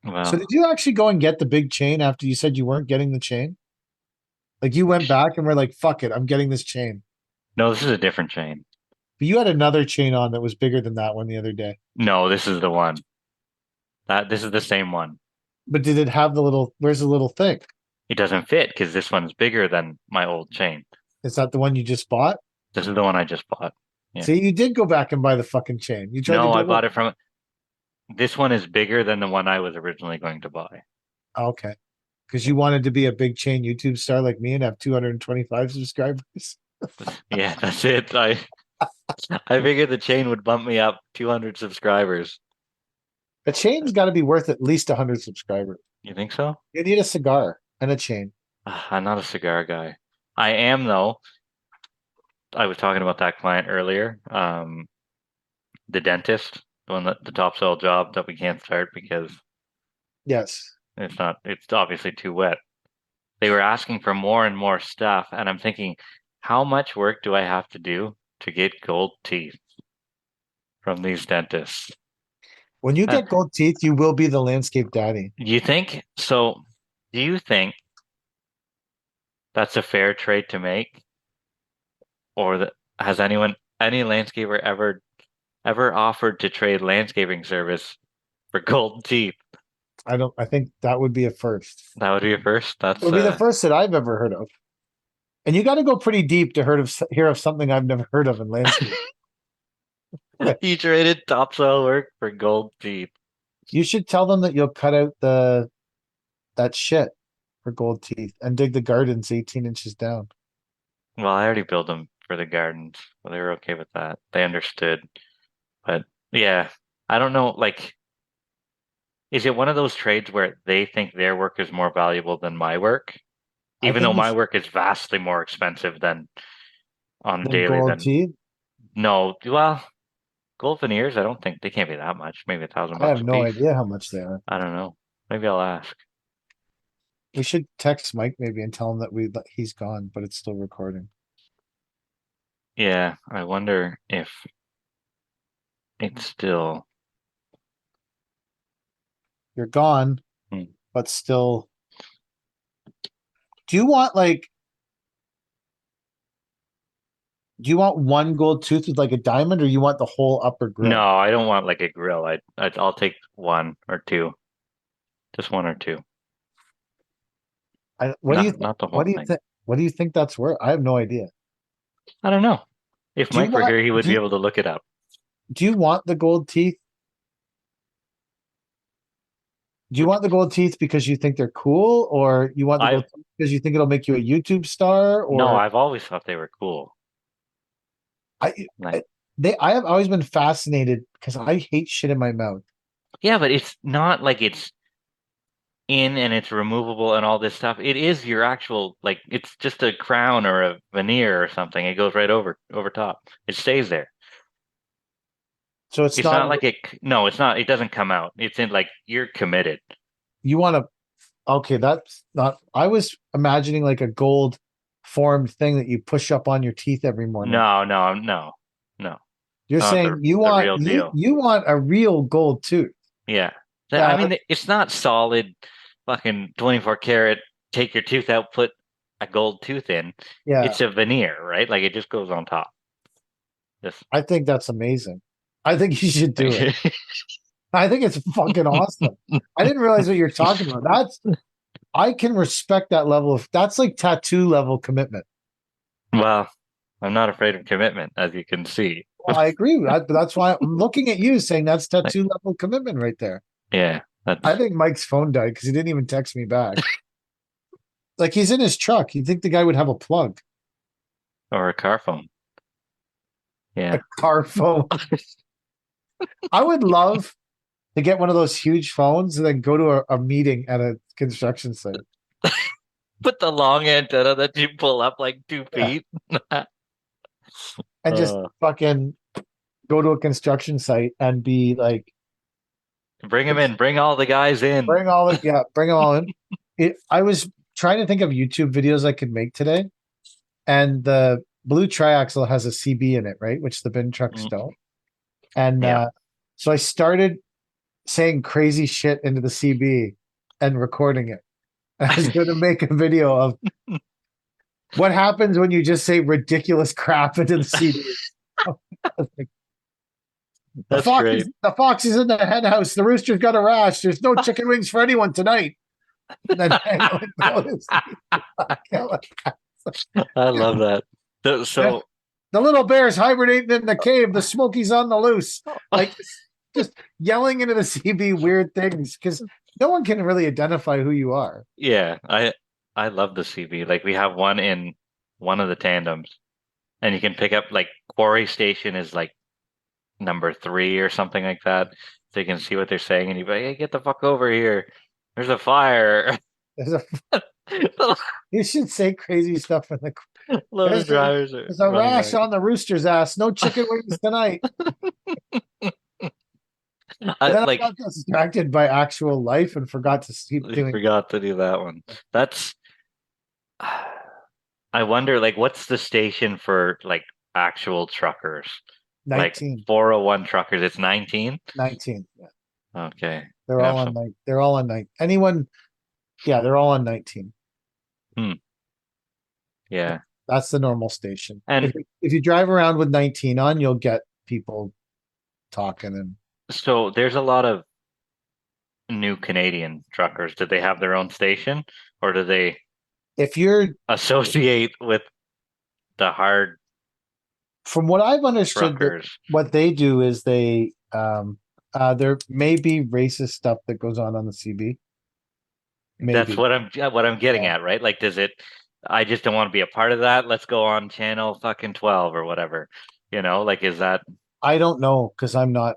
So Well, did you actually go and get the big chain after you said you weren't getting the chain? Like you went back and were like, fuck it, I'm getting this chain. no, this is a different chain. But you had another chain on that was bigger than that one the other day. No, this is the one. This is the same one. But did it have the little, where's the little thing? It doesn't fit because this one's bigger than my old chain. Is that the one you just bought? This is the one I just bought. Yeah. See, you did go back and buy the fucking chain. You tried to No, I go with, bought it from this one is bigger than the one I was originally going to buy. oh, okay. Because Yeah. you wanted to be a big chain YouTube star like me and have 225 subscribers. Yeah, that's it. I figured the chain would bump me up 200 subscribers. A chain's got to be worth at least 100 subscribers. You think so? You need a cigar and a chain. I'm not a cigar guy. I am though. I was talking about that client earlier. The dentist, the one that the top sell job that we can't start because Yes. it's obviously too wet. They were asking for more and more stuff, and I'm thinking, how much work do I have to do to get gold teeth from these dentists? When you Uh, get gold teeth, you will be the landscape daddy. you think so? Do you think that's a fair trade to make, or has any landscaper ever offered to trade landscaping service for gold teeth? I think that would be a first. That would be a first. It would be the first that I've ever heard of. And you got to go pretty deep to hear of something I've never heard of in landscape. He traded topsoil work for gold teeth. You should tell them that you'll cut out that shit for gold teeth and dig the gardens 18 inches down. Well, I already built them for the gardens, so they were okay with that. They understood. But yeah, I don't know. Like, is it one of those trades where they think their work is more valuable than my work, I even though think you my should, work is vastly more expensive than on then daily gold than teeth. no, well, gold veneers, I don't think they can't be that much. Maybe a thousand I bucks have a no piece. idea how much they are. I don't know. Maybe I'll ask. We should text Mike maybe and tell him that he's gone, but it's still recording. Yeah, I wonder if it's still. You're gone, Hmm. but still. Do you want like? Do you want one gold tooth with like a diamond, or you want the whole upper No, grill? I don't want like a grill. I'll take one or two, just one or two, What do you not think? not the What whole do you thing. think? What do you think that's worth? I have no idea. I don't know. If Do you Mike were want? here, he would be able to look it up. Do you want the gold teeth? Do you Which want the gold teeth because you think they're cool, or you want the I've gold teeth because you think it'll make you a YouTube star, no, or I've always thought they were cool. I, Like, I I have always been fascinated because I hate shit in my mouth. yeah, but it's not like it's in and it's removable and all this stuff. It is your actual like it's just a crown or a veneer or something. It goes right over top. It stays there. So it's It's not not like it. No, it's not. It doesn't come out. It's in like you're committed. you want to. Okay, that's not. I was imagining like a gold formed thing that you push up on your teeth every morning. No, no, no, no. You're Not saying you the want real deal. you want a real gold tooth. Yeah. I Yeah, mean, it's not solid fucking 24 karat, take your tooth out, put a gold tooth in. yeah. It's a veneer, right? Like it just goes on top. Just I think that's amazing. I think you should do it. I think it's fucking awesome. I didn't realize what you're talking about. That's I can respect that level of that's like tattoo level commitment. well, I'm not afraid of commitment, as you can see. Well, I agree with that, but that's why I'm looking at you saying that's Like, tattoo level commitment right there. yeah, I that's think Mike's phone died because he didn't even text me back. Like he's in his truck. You'd think the guy would have a plug, or a car phone. a Yeah. car phone. I would love to get one of those huge phones and then go to a meeting at a construction site. Put the long antenna that you pull up like two Yeah. feet. And just uh, fucking go to a construction site and be like, bring him in. Bring all the guys in. bring them all in. I was trying to think of YouTube videos I could make today, and the blue triaxle has a CB in it, right? Which the bin trucks Mm, don't. And yeah. so I started saying crazy shit into the CB and recording it. I was going to make a video of what happens when you just say ridiculous crap into the CB. That's great. The fox is in the hen house. The rooster's got a rash. There's no chicken wings for anyone tonight. And then I love that. So the little bear's hibernating in the cave. The Smoky's on the loose. Like just yelling into the CB weird things because no one can really identify who you are. yeah, I love the CB. Like we have one in one of the tandems, and you can pick up like Quarry Station is like number 3 or something like that, so you can see what they're saying, and you're like, "Hey, get the fuck over here! There's a fire." You should say crazy stuff in the. Those drivers there's a rash on the rooster's ass. No chicken wings tonight. I got distracted by actual life and forgot to keep doing. Forgot to do that one. That's. I wonder, like, what's the station for like actual truckers? 19. Like 401 truckers. It's 19. 19. Yeah. Okay. They're all on 9. They're all on 9. Anyone? Yeah, they're all on 19. Yeah. That's the normal station. And if you drive around with 19 on, you'll get people talking. And so there's a lot of new Canadian truckers. Do they have their own station, or do they? If you're associate with the hard, from what I've understood, what they do is they there may be racist stuff that goes on the CB. Maybe. That's what I'm getting at, right? Like, does it? I just don't want to be a part of that. Let's go on channel fucking 12 or whatever. You know, like, is that? I don't know because I'm not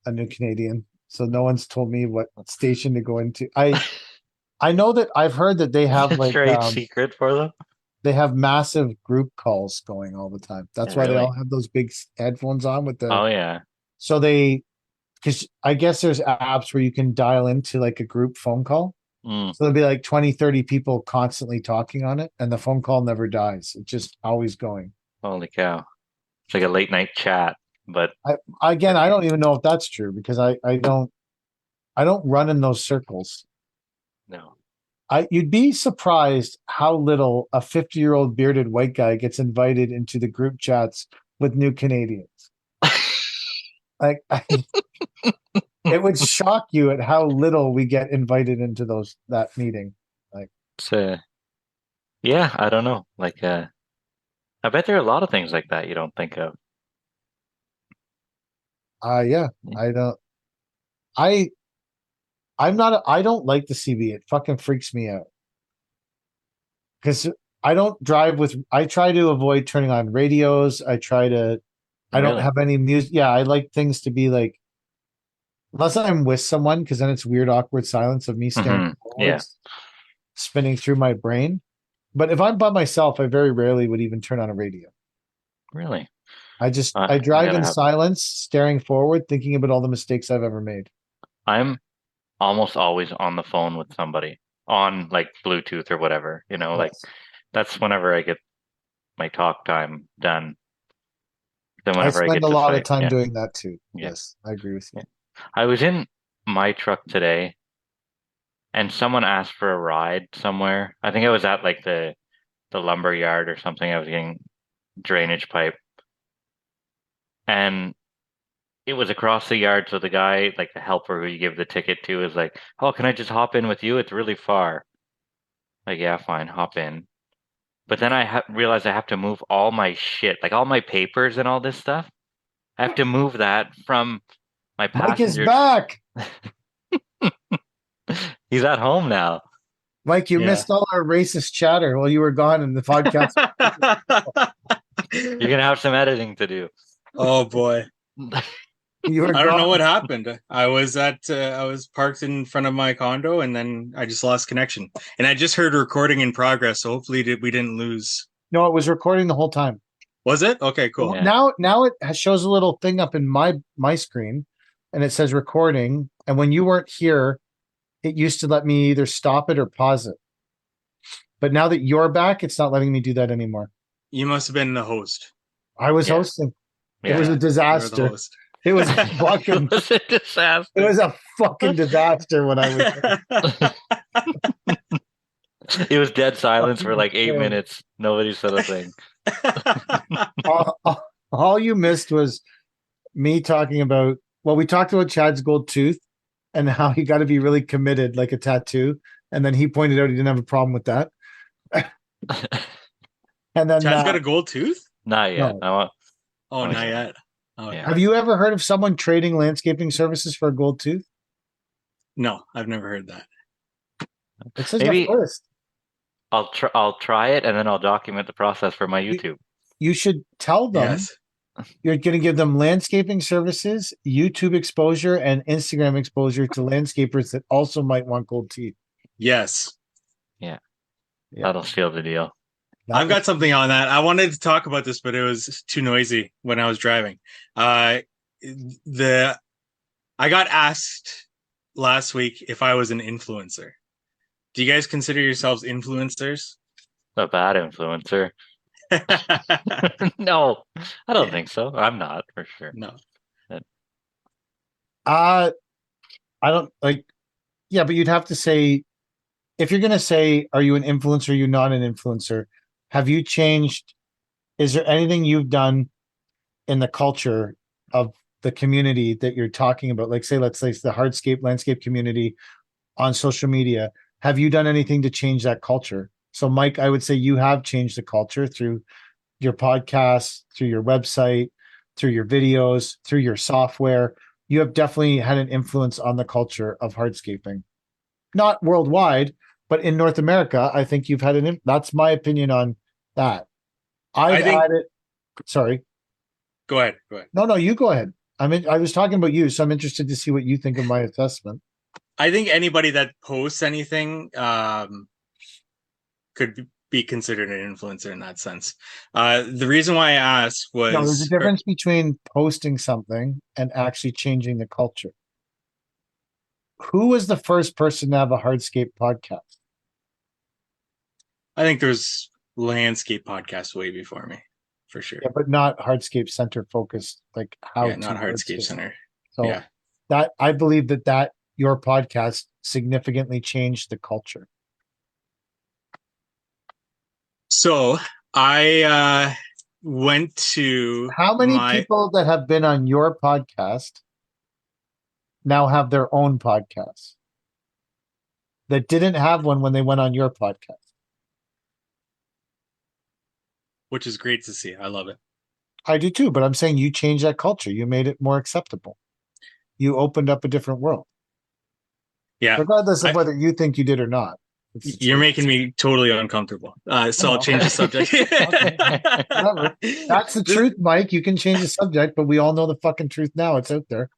a new Canadian, so no one's told me what station to go into. I know that I've heard that they have like trade secret for them. They have massive group calls going all the time. That's why they all have those big headphones on with the. Oh yeah. So because I guess there's apps where you can dial into like a group phone call. So there'll be like 20, 30 people constantly talking on it, and the phone call never dies. It's just always going. Holy cow. It's like a late night chat, but I don't even know if that's true because I don't run in those circles. No. You'd be surprised how little a 50-year-old bearded white guy gets invited into the group chats with new Canadians. Like it would shock you at how little we get invited into that meeting. Like, yeah, I don't know. Like, I bet there are a lot of things like that you don't think of. Yeah, I don't. I don't like the CB. It fucking freaks me out because I don't drive with. I try to avoid turning on radios. I don't have any music. Yeah, I like things to be like. Unless I'm with someone, because then it's weird, awkward silence of me staring spinning through my brain. But if I'm by myself, I very rarely would even turn on a radio. Really? I drive in silence, staring forward, thinking about all the mistakes I've ever made. I'm almost always on the phone with somebody on like Bluetooth or whatever, you know, like that's whenever I get my talk time done. Then whenever I spend a lot of time doing that too. Yes, I agree with you. I was in my truck today and someone asked for a ride somewhere. I think I was at like the lumber yard or something. I was getting drainage pipe. And it was across the yard. So the guy, like the helper who you give the ticket to, is like, "Oh, can I just hop in with you? It's really far." Like, yeah, fine, hop in. But then I realized I have to move all my shit, like all my papers and all this stuff. I have to move that from my passenger. Mike is back. He's at home now. Mike, you missed all our racist chatter while you were gone in the podcast. You're gonna have some editing to do. Oh boy. I don't know what happened. I was parked in front of my condo and then I just lost connection. And I just heard recording in progress, so hopefully we didn't lose. No, it was recording the whole time. Was it? Okay, cool. Yeah. Now it shows a little thing up in my screen and it says recording. And when you weren't here, it used to let me either stop it or pause it. But now that you're back, it's not letting me do that anymore. You must have been the host. I was hosting. Yeah. It was a disaster. It was fucking. It was a disaster. It was a fucking disaster when I was. It was dead silence for like 8 minutes. Nobody said a thing. All you missed was me talking about. Well, we talked about Chad's gold tooth and how he got to be really committed, like a tattoo. And then he pointed out he didn't have a problem with that. And then Chad's got a gold tooth? Not yet. No. Not yet. Oh, Yeah. Have you ever heard of someone trading landscaping services for a gold tooth? No, I've never heard that. It says Maybe- the first. I'll try it and then I'll document the process for my YouTube. You should tell them Yes. you're going to give them landscaping services, YouTube exposure, and Instagram exposure to landscapers that also might want gold teeth. Yes. Yeah. That'll seal the deal. I've got something on that. I wanted to talk about this, but it was too noisy when I was driving. I got asked last week if I was an influencer. Do you guys consider yourselves influencers? A bad influencer. No, I don't think so. I'm not, for sure. No. I don't like. Yeah, but you'd have to say, if you're going to say, are you an influencer? Are you not an influencer? Have you changed? Is there anything you've done in the culture of the community that you're talking about? Like, say, let's say it's the hardscape landscape community on social media. Have you done anything to change that culture? So, Mike, I would say you have changed the culture through your podcast, through your website, through your videos, through your software. You have definitely had an influence on the culture of hardscaping. Not worldwide, but in North America, I think you've had that's my opinion on that. I think added. Sorry. Go ahead. No, you go ahead. I was talking about you, so I'm interested to see what you think of my assessment. I think anybody that posts anything could be considered an influencer in that sense. The reason why I asked was there's a difference between posting something and actually changing the culture. Who was the first person to have a hardscape podcast? I think there's landscape podcasts way before me, for sure. Yeah, but not hardscape center focused, like how. Yeah, not hardscape center. So yeah, that I believe that your podcast significantly changed the culture. So I went to. How many people that have been on your podcast now have their own podcast that didn't have one when they went on your podcast? Which is great to see. I love it. I do too, but I'm saying you changed that culture. You made it more acceptable. You opened up a different world. Yeah. Regardless of whether you think you did or not. You're making me totally uncomfortable. So I'll change the subject. That's the truth, Mike. You can change the subject, but we all know the fucking truth now. It's out there.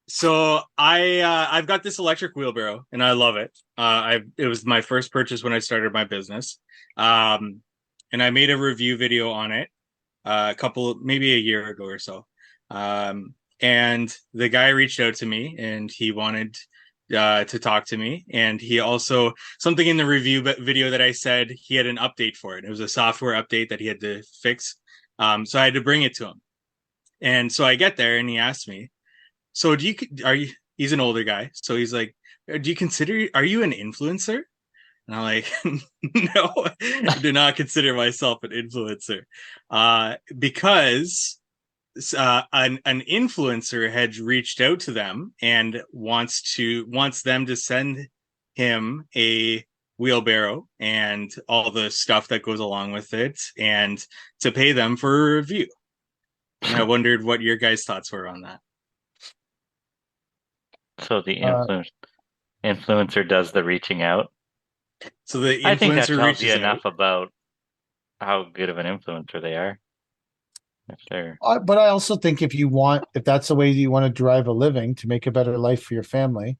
So I've got this electric wheelbarrow and I love it. It was my first purchase when I started my business. And I made a review video on it maybe a year ago or so. And the guy reached out to me and he wanted to talk to me. And he also, something in the review video that I said, he had an update for it. It was a software update that he had to fix. So I had to bring it to him. And so I get there and he asked me, so he's an older guy. So he's like, are you an influencer? And I'm like, no, I do not consider myself an influencer because an influencer had reached out to them and wants them to send him a wheelbarrow and all the stuff that goes along with it and to pay them for a review. And I wondered what your guys' thoughts were on that. So the influencer does the reaching out. So the influencer I think that tells you out. enough about how good of an influencer they are. But I also think if that's the way you want to drive a living to make a better life for your family,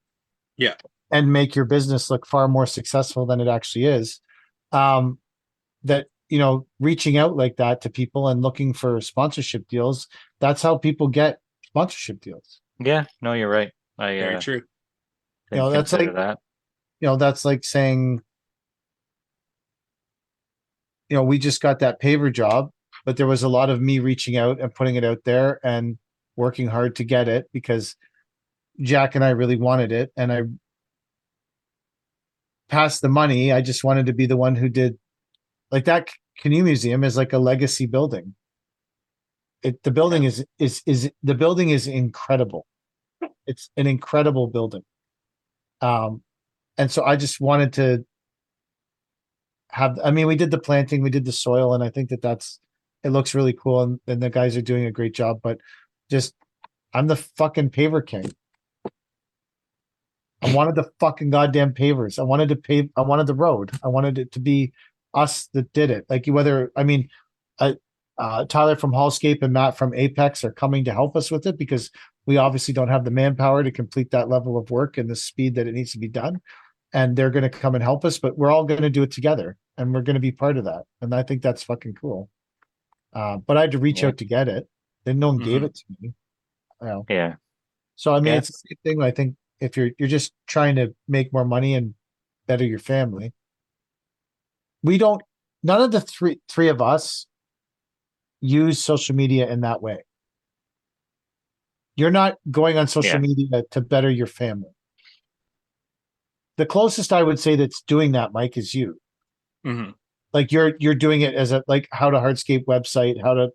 yeah, and make your business look far more successful than it actually is, that reaching out like that to people and looking for sponsorship deals, that's how people get sponsorship deals. Yeah, no, you're right. Very true. That's like that. That's like saying, we just got that paver job, but there was a lot of me reaching out and putting it out there, and working hard to get it because Jack and I really wanted it, and I passed the money. I just wanted to be the one who did like that. Canoe Museum is like a legacy building. The building is the building is incredible. It's an incredible building. And so I just wanted to have, I mean, we did the planting, we did the soil, and I think it looks really cool, and the guys are doing a great job, but just, I'm the fucking paver king. I wanted the fucking goddamn pavers. I wanted to pave, I wanted the road. I wanted it to be us that did it. Like Tyler from Hallscape and Matt from Apex are coming to help us with it because we obviously don't have the manpower to complete that level of work and the speed that it needs to be done. And they're going to come and help us, but we're all going to do it together and we're going to be part of that. And I think that's fucking cool. But I had to reach out to get it. Then no one gave it to me. Yeah. So, I mean, it's the same thing. I think if you're just trying to make more money and better your family, none of the three of us use social media in that way. You're not going on social media to better your family. The closest I would say that's doing that, Mike, is you. Mm-hmm. Like you're doing it as a like how to Hardscape website, how to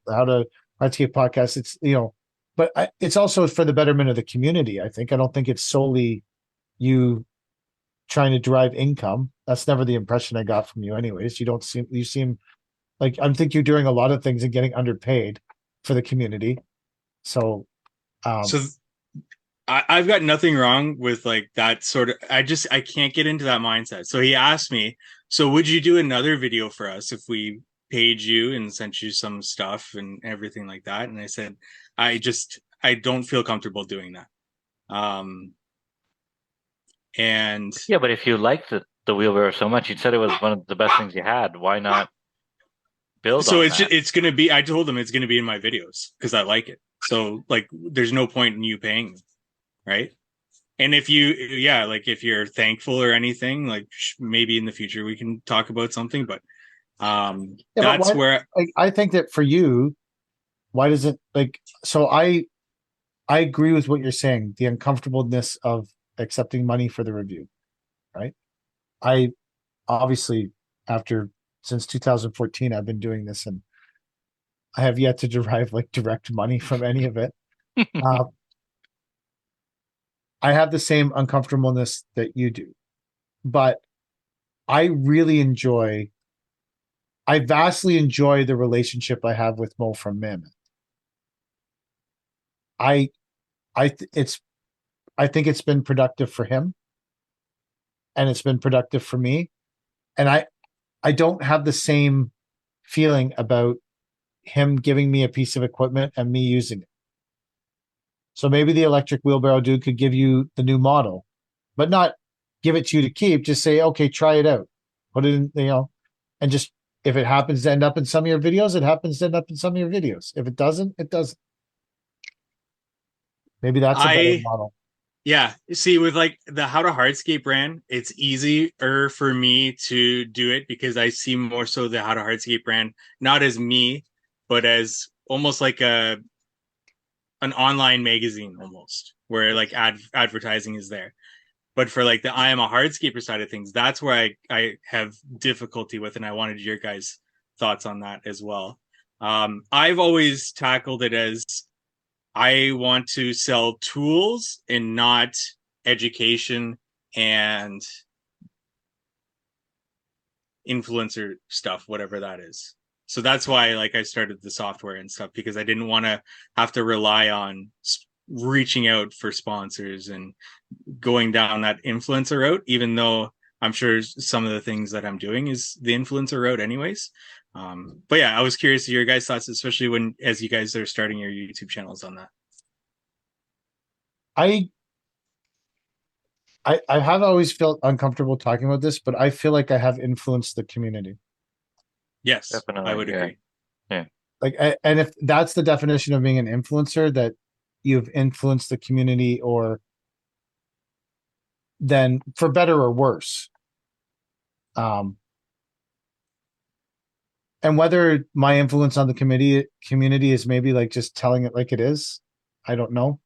Hardscape podcast. It's but it's also for the betterment of the community. I don't think it's solely you trying to derive income. That's never the impression I got from you, anyways. You seem like I think you're doing a lot of things and getting underpaid for the community. So, I've got nothing wrong with like that sort of, I can't get into that mindset. So he asked me, so would you do another video for us if we paid you and sent you some stuff and everything like that? And I said, I don't feel comfortable doing that. And yeah, but if you liked the wheelbarrow so much, you said it was one of the best things you had. Why not build so on it's that? it's going to be, I told him it's going to be in my videos because I like it. So like, there's no point in you paying me. Right. And if you're thankful or anything, like maybe in the future we can talk about something, but that's where I think that for you, why does it so I agree with what you're saying, the uncomfortableness of accepting money for the review. Right. I obviously since 2014, I've been doing this and I have yet to derive like direct money from any of it. I have the same uncomfortableness that you do, but I vastly enjoy the relationship I have with Mo from Mammoth. I think it's been productive for him and it's been productive for me. And I don't have the same feeling about him giving me a piece of equipment and me using it. So maybe the electric wheelbarrow dude could give you the new model, but not give it to you to keep. Just say, okay, try it out. Put it in, and just, if it happens to end up in some of your videos, it happens to end up in some of your videos. If it doesn't, it doesn't. Maybe that's a better model. Yeah. See, with like the How to Hardscape brand, it's easier for me to do it because I see more so the How to Hardscape brand, not as me, but as almost like an online magazine almost, where like advertising is there. But for like the I am a hardscaper side of things, that's where I have difficulty with, and I wanted your guys' thoughts on that as well. I've always tackled it as I want to sell tools and not education and influencer stuff, whatever that is. So that's why like I started the software and stuff, because I didn't want to have to rely on reaching out for sponsors and going down that influencer route, even though I'm sure some of the things that I'm doing is the influencer route anyways. But yeah, I was curious to your guys' thoughts, especially as you guys are starting your YouTube channels on that. I have always felt uncomfortable talking about this, but I feel like I have influenced the community. Yes, definitely. I would agree. Yeah. Like, and if that's the definition of being an influencer, that you've influenced the community, or then for better or worse. And whether my influence on the community is maybe like just telling it like it is, I don't know.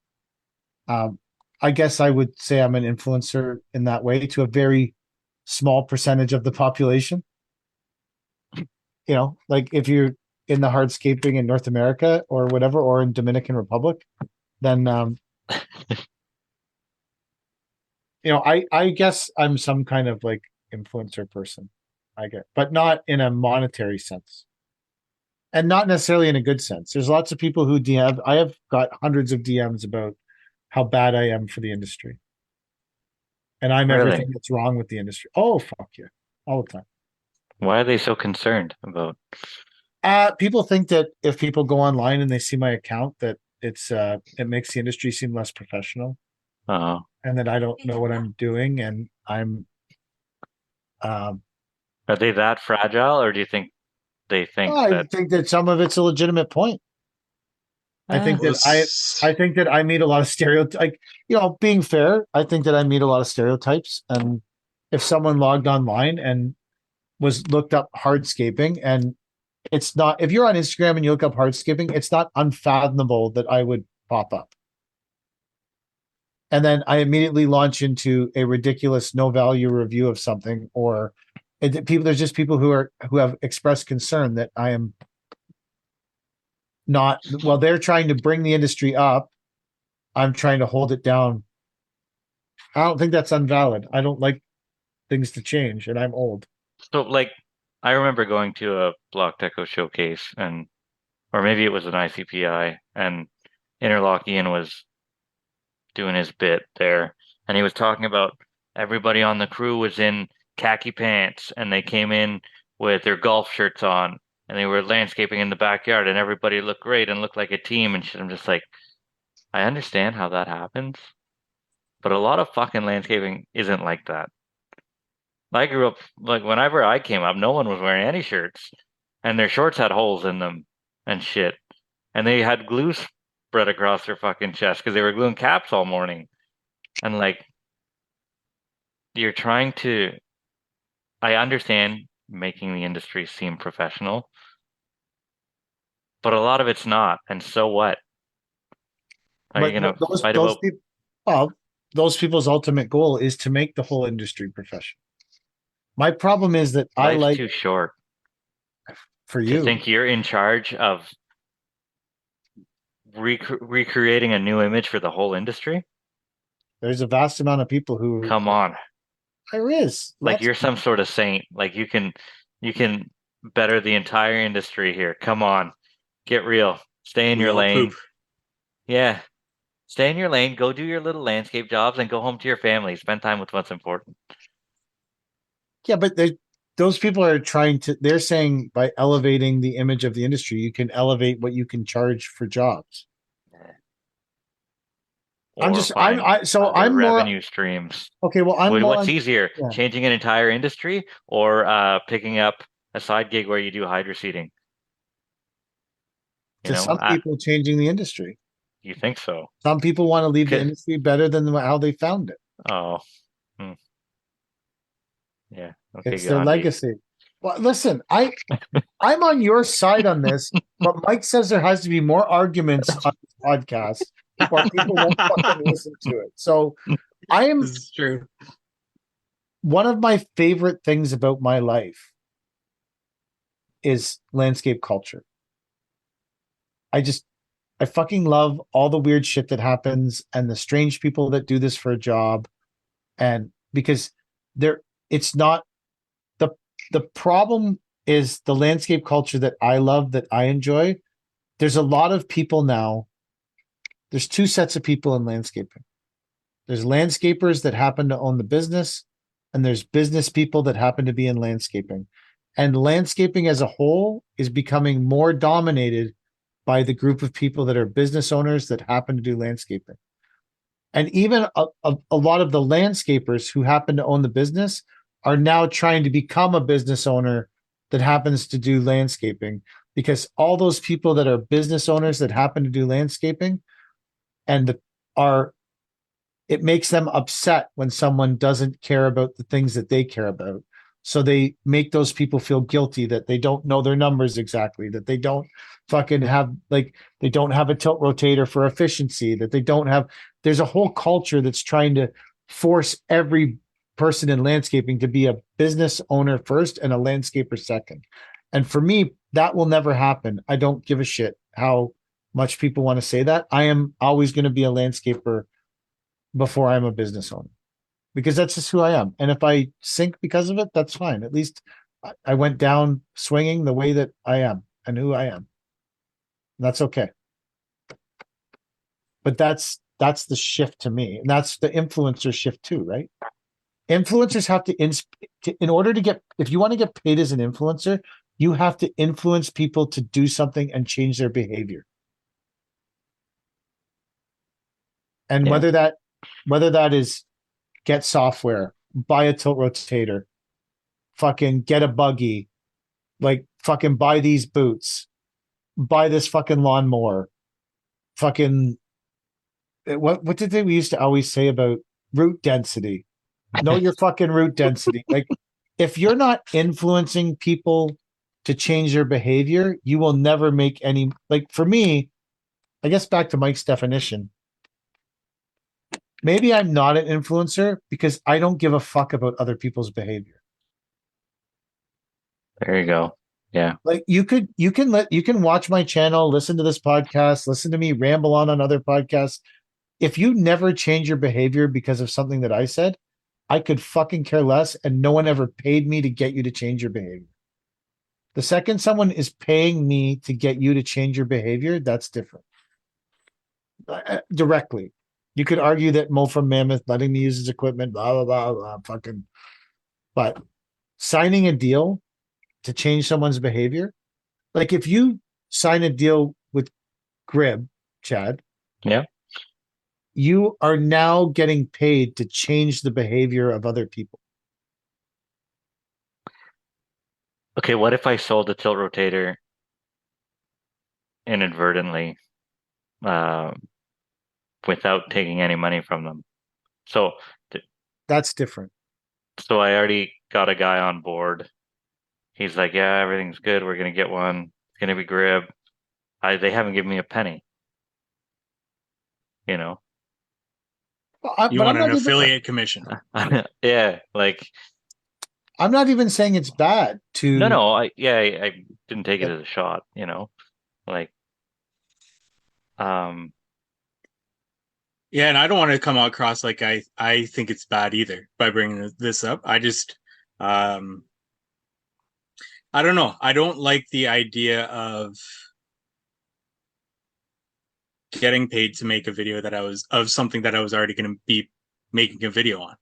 I guess I would say I'm an influencer in that way to a very small percentage of the population. You know, like if you're in the hardscaping in North America or whatever, or in Dominican Republic, then I guess I'm some kind of like influencer person. I get, but not in a monetary sense, and not necessarily in a good sense. There's lots of people who DM. I have got hundreds of DMs about how bad I am for the industry, and I'm Really? everything that's wrong with the industry. Oh fuck yeah, all the time. Why are they so concerned about? People think that if people go online and they see my account, that it makes the industry seem less professional, Oh, and that I don't know what I'm doing, and I'm um, are they that fragile, or do you think they think I that? think that some of it's a legitimate point. I Eh, think that I think that I meet a lot of stereotypes. Like, being fair, I think that I meet a lot of stereotypes. And if someone logged online and was looked up hardscaping, and it's not, if you're on Instagram and you look up hardscaping, it's not unfathomable that I would pop up. And then I immediately launch into a ridiculous no value review of something, or there's just people who have expressed concern that I am not, well, they're trying to bring the industry up. I'm trying to hold it down. I don't think that's invalid. I don't like things to change, and I'm old. So, like, I remember going to a Block Deco showcase, or maybe it was an ICPI, and Interlock Ian was doing his bit there, and he was talking about everybody on the crew was in khaki pants, and they came in with their golf shirts on, and they were landscaping in the backyard, and everybody looked great and looked like a team and shit. I'm just like, I understand how that happens, but a lot of fucking landscaping isn't like that. I grew up, like, whenever I came up, no one was wearing any shirts, and their shorts had holes in them and shit, and they had glue spread across their fucking chest because they were gluing caps all morning. And like, you're trying to, I understand making the industry seem professional, but a lot of it's not. And so what? Are you But gonna those fight those about? people, those people's ultimate goal is to make the whole industry professional. My problem is that I Life's like, too short for to you, think you're in charge of recreating a new image for the whole industry. there's a vast amount of people who Come on. there is Like lots. you're some sort of saint. Like you can better the entire industry here. Come on. Get real. Stay in We your all lane. poop. Yeah. Stay in your lane, go do your little landscape jobs and go home to your family. Spend time with what's important. Yeah, but those people are trying to. They're saying by elevating the image of the industry, you can elevate what you can charge for jobs. I'm Or just I'm find I so other I'm more revenue streams. okay. Well, I'm more What's on, easier, yeah. changing an entire industry or picking up a side gig where you do hydro seeding? To some people, changing the industry. You think so? Some people want to leave the 'Cause- industry better than how they found it. Oh, hmm. Yeah. Okay, It's their Gandhi. legacy. Well, listen, I'm on your side on this, but Mike says there has to be more arguments on this podcast, or people won't fucking listen to it. So I am, This is true. one of my favorite things about my life is landscape culture. I fucking love all the weird shit that happens and the strange people that do this for a job. And because it's not the problem is the landscape culture that I love, that I enjoy. There's a lot of people now. There's two sets of people in landscaping. There's landscapers that happen to own the business, and there's business people that happen to be in landscaping. And landscaping as a whole is becoming more dominated by the group of people that are business owners that happen to do landscaping. And even a lot of the landscapers who happen to own the business are now trying to become a business owner that happens to do landscaping, because all those people that are business owners that happen to do landscaping and are it makes them upset when someone doesn't care about the things that they care about. So they make those people feel guilty that they don't know their numbers exactly, that they don't fucking have like they don't have a tilt rotator for efficiency, that they don't have. There's a whole culture that's trying to force every person in landscaping to be a business owner first and a landscaper second. And for me, that will never happen. I don't give a shit how much people want to say that. I am always going to be a landscaper before I'm a business owner because that's just who I am. And if I sink because of it, that's fine. At least I went down swinging the way that I am and who I am. That's okay. But that's the shift to me. And that's the influencer shift too, right? Influencers have to, in order to get, if you want to get paid as an influencer, you have to influence people to do something and change their behavior. And whether that is get software, buy a tilt rotator, fucking get a buggy, like fucking buy these boots, buy this fucking lawnmower, fucking what did we used to always say about root density? Know your fucking root density. Like if you're not influencing people to change their behavior, you will never make any, like for me, I guess back to Mike's definition. Maybe I'm not an influencer because I don't give a fuck about other people's behavior. There you go. Yeah. Like you can watch my channel, listen to this podcast, listen to me ramble on other podcasts. If you never change your behavior because of something that I said, I could fucking care less, and no one ever paid me to get you to change your behavior. The second someone is paying me to get you to change your behavior, that's different. Directly. You could argue that Mo from Mammoth letting me use his equipment, blah, blah, blah, blah, fucking. But signing a deal to change someone's behavior, like if you sign a deal with Grib, Chad, yeah, you are now getting paid to change the behavior of other people. Okay, what if I sold a tilt rotator inadvertently without taking any money from them? So that's different. So I already got a guy on board. He's like, yeah, everything's good. We're going to get one. It's going to be Grib. They haven't given me a penny. You know? You want an affiliate commission. Yeah, like... I'm not even saying it's bad to... No, I didn't take it as a shot, you know? Like... Yeah, and I don't want to come across like I think it's bad either by bringing this up. I just... I don't know. I don't like the idea of getting paid to make a video of something that I was already going to be making a video on.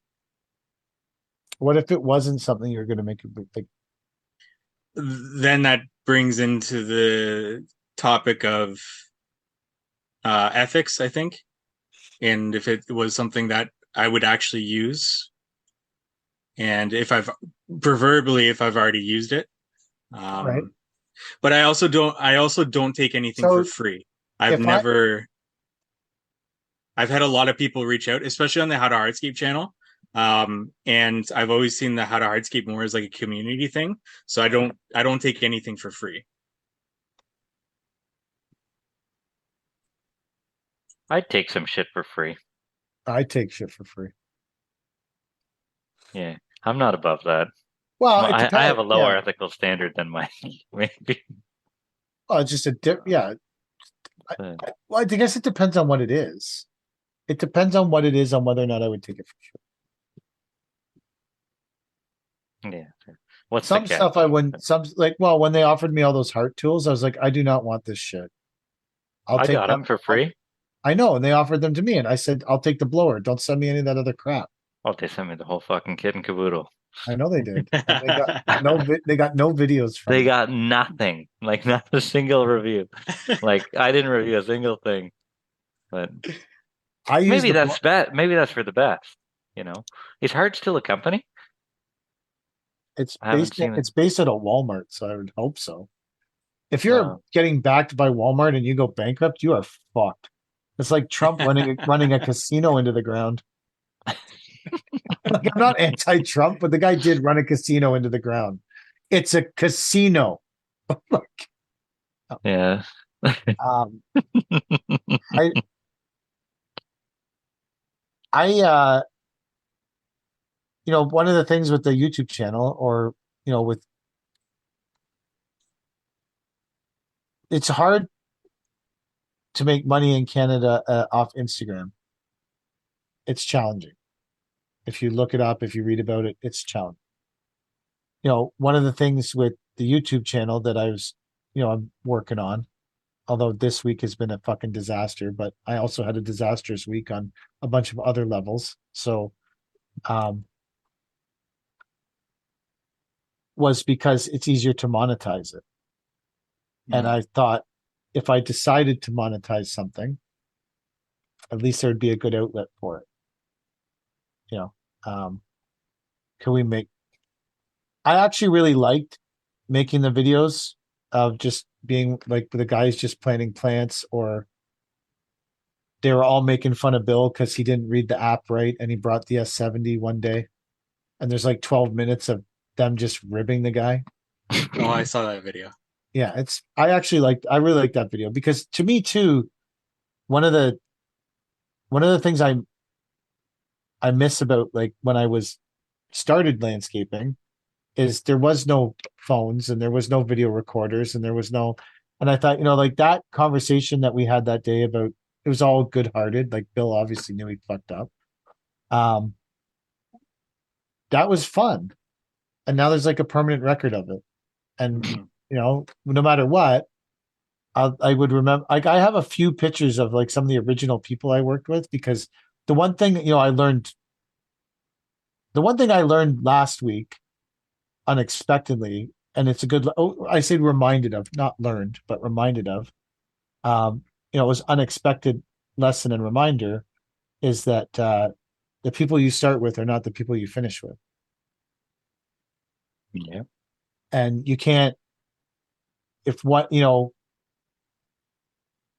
What if it wasn't something you're going to make a big? Then that brings into the topic of ethics, I think. And if it was something that I would actually use, and if I've already used it, right. But I also don't take anything for free. I've had a lot of people reach out, especially on the How to Hardscape channel. And I've always seen the How to Hardscape more as like a community thing. So I don't take anything for free. I'd take some shit for free. I take shit for free. Yeah, I'm not above that. Well, I have a lower ethical standard than mine, maybe. Well, it's just yeah. I guess it depends on what it is. It depends on what it is on whether or not I would take it for sure. Yeah. What's some stuff I wouldn't. Some when they offered me all those heart tools, I was like, I do not want this shit. I got them for free. I know, and they offered them to me, and I said, I'll take the blower. Don't send me any of that other crap. Oh, they sent me the whole fucking kit and caboodle. I know they did. They got no videos from They got nothing. Like not a single review. Like I didn't review a single thing. But maybe that's bad. Maybe that's for the best. You know, is Hard still a company? It's based at a Walmart, so I would hope so. If you're getting backed by Walmart and you go bankrupt, you are fucked. It's like Trump running a casino into the ground. Like, I'm not anti-Trump, but the guy did run a casino into the ground. It's a casino. Yeah. Um, I, I, one of the things with the YouTube channel, or with it's hard to make money in Canada off Instagram. It's challenging. If you look it up, if you read about it, it's challenging. One of the things with the YouTube channel that I'm working on, although this week has been a fucking disaster, but I also had a disastrous week on a bunch of other levels. So, was because it's easier to monetize it. And I thought if I decided to monetize something, at least there would be a good outlet for it. Can we make, I actually really liked making the videos of just being like the guys just planting plants, or they were all making fun of Bill because he didn't read the app right and he brought the S70 one day. And there's like 12 minutes of them just ribbing the guy. Oh, I saw that video. Yeah, I really like that video, because to me too, one of the things I miss about like when I was started landscaping is there was no phones and there was no video recorders and there was no, and I thought, like that conversation that we had that day about, it was all good hearted. Like Bill obviously knew he fucked up. That was fun. And now there's like a permanent record of it. And, no matter what, I would remember, like I have a few pictures of like some of the original people I worked with, because the one thing, the one thing I learned last week unexpectedly, and it's a good, I say reminded of, not learned, but reminded of, it was unexpected lesson and reminder, is that the people you start with are not the people you finish with. Yeah. And you can't, if what,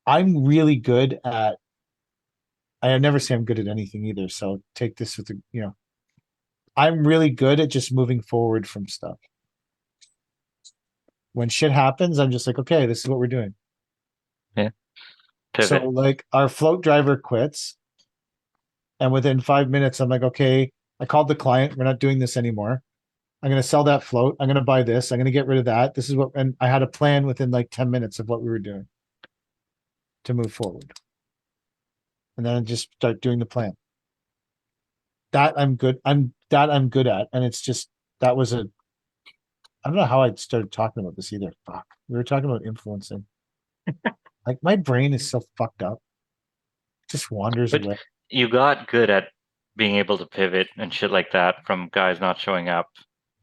I'm really good at, I never say I'm good at anything either. So take this with I'm really good at just moving forward from stuff. When shit happens, I'm just like, okay, this is what we're doing. Yeah. So Pivot. like our float driver quits, and within 5 minutes, I'm like, okay, I called the client. We're not doing this anymore. I'm going to sell that float. I'm going to buy this. I'm going to get rid of that. This is what, and I had a plan within like 10 minutes of what we were doing to move forward. And then just start doing the plan. That I'm good. I'm good at. And it's just, that was I don't know how I started talking about this either. Fuck. We were talking about influencing. Like my brain is so fucked up. It just wanders But away. you got good at being able to pivot and shit like that from guys not showing up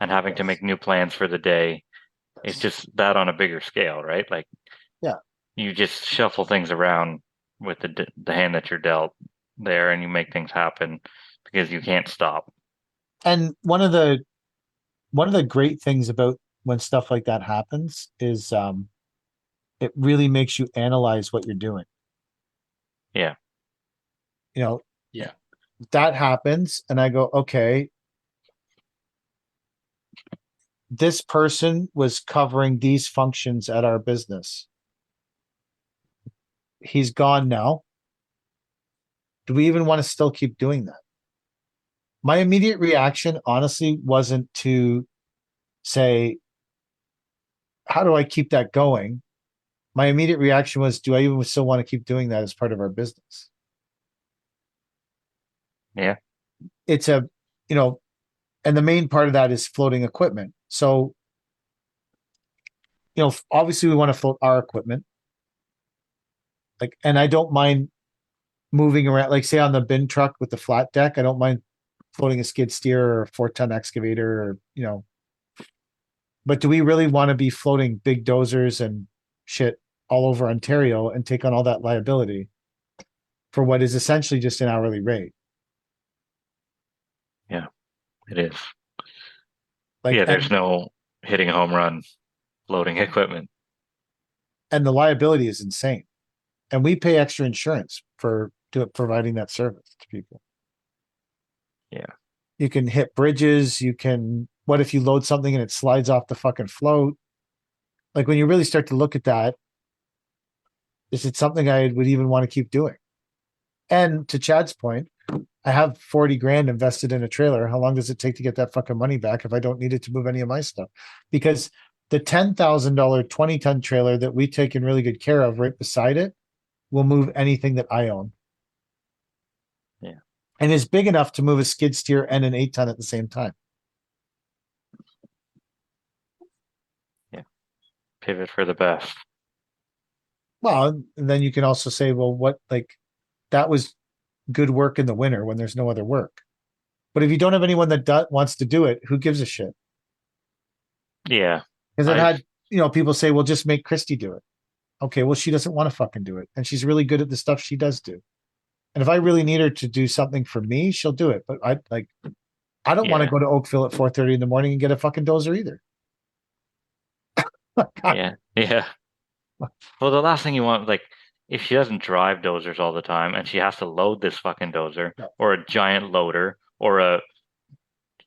and having to make new plans for the day. It's just that on a bigger scale, right? Like, Yeah. you just shuffle things around with the hand that you're dealt there, and you make things happen because you can't stop. And one of the great things about when stuff like that happens is it really makes you analyze what you're doing. Yeah. Yeah. That happens and I go, okay, this person was covering these functions at our business. He's gone now. Do we even want to still keep doing that? My immediate reaction, honestly, wasn't to say, how do I keep that going? My immediate reaction was, do I even still want to keep doing that as part of our business? Yeah. It's a, and the main part of that is floating equipment. So, obviously we want to float our equipment. Like, and I don't mind moving around, like say on the bin truck with the flat deck, I don't mind floating a skid steer or a 4-ton excavator, or, but do we really want to be floating big dozers and shit all over Ontario and take on all that liability for what is essentially just an hourly rate? Yeah, it is. Like, Yeah, there's no hitting a home run loading equipment. and the liability is insane. And we pay extra insurance for providing that service to people. Yeah. You can hit bridges. What if you load something and it slides off the fucking float? Like when you really start to look at that, Is it something I would even want to keep doing? And to Chad's point, I have 40 grand invested in a trailer. How long does it take to get that fucking money back if I don't need it to move any of my stuff? Because the $10,000 20-ton trailer that we take in really good care of right beside it will move anything that I own. Yeah. And is big enough to move a skid steer and an 8-ton at the same time. Yeah. Pivot for the best. Well, and then you can also say, well, what, like, that was good work in the winter when there's no other work. But if you don't have anyone that wants to do it, who gives a shit? Yeah. Because I've had, people say, well, just make Christy do it. Okay, well, she doesn't want to fucking do it. And she's really good at the stuff she does do. And if I really need her to do something for me, she'll do it. But I don't want to go to Oakville at 4:30 in the morning and get a fucking dozer either. Yeah. Yeah. Well, the last thing you want, like, if she doesn't drive dozers all the time and she has to load this fucking dozer or a giant loader or a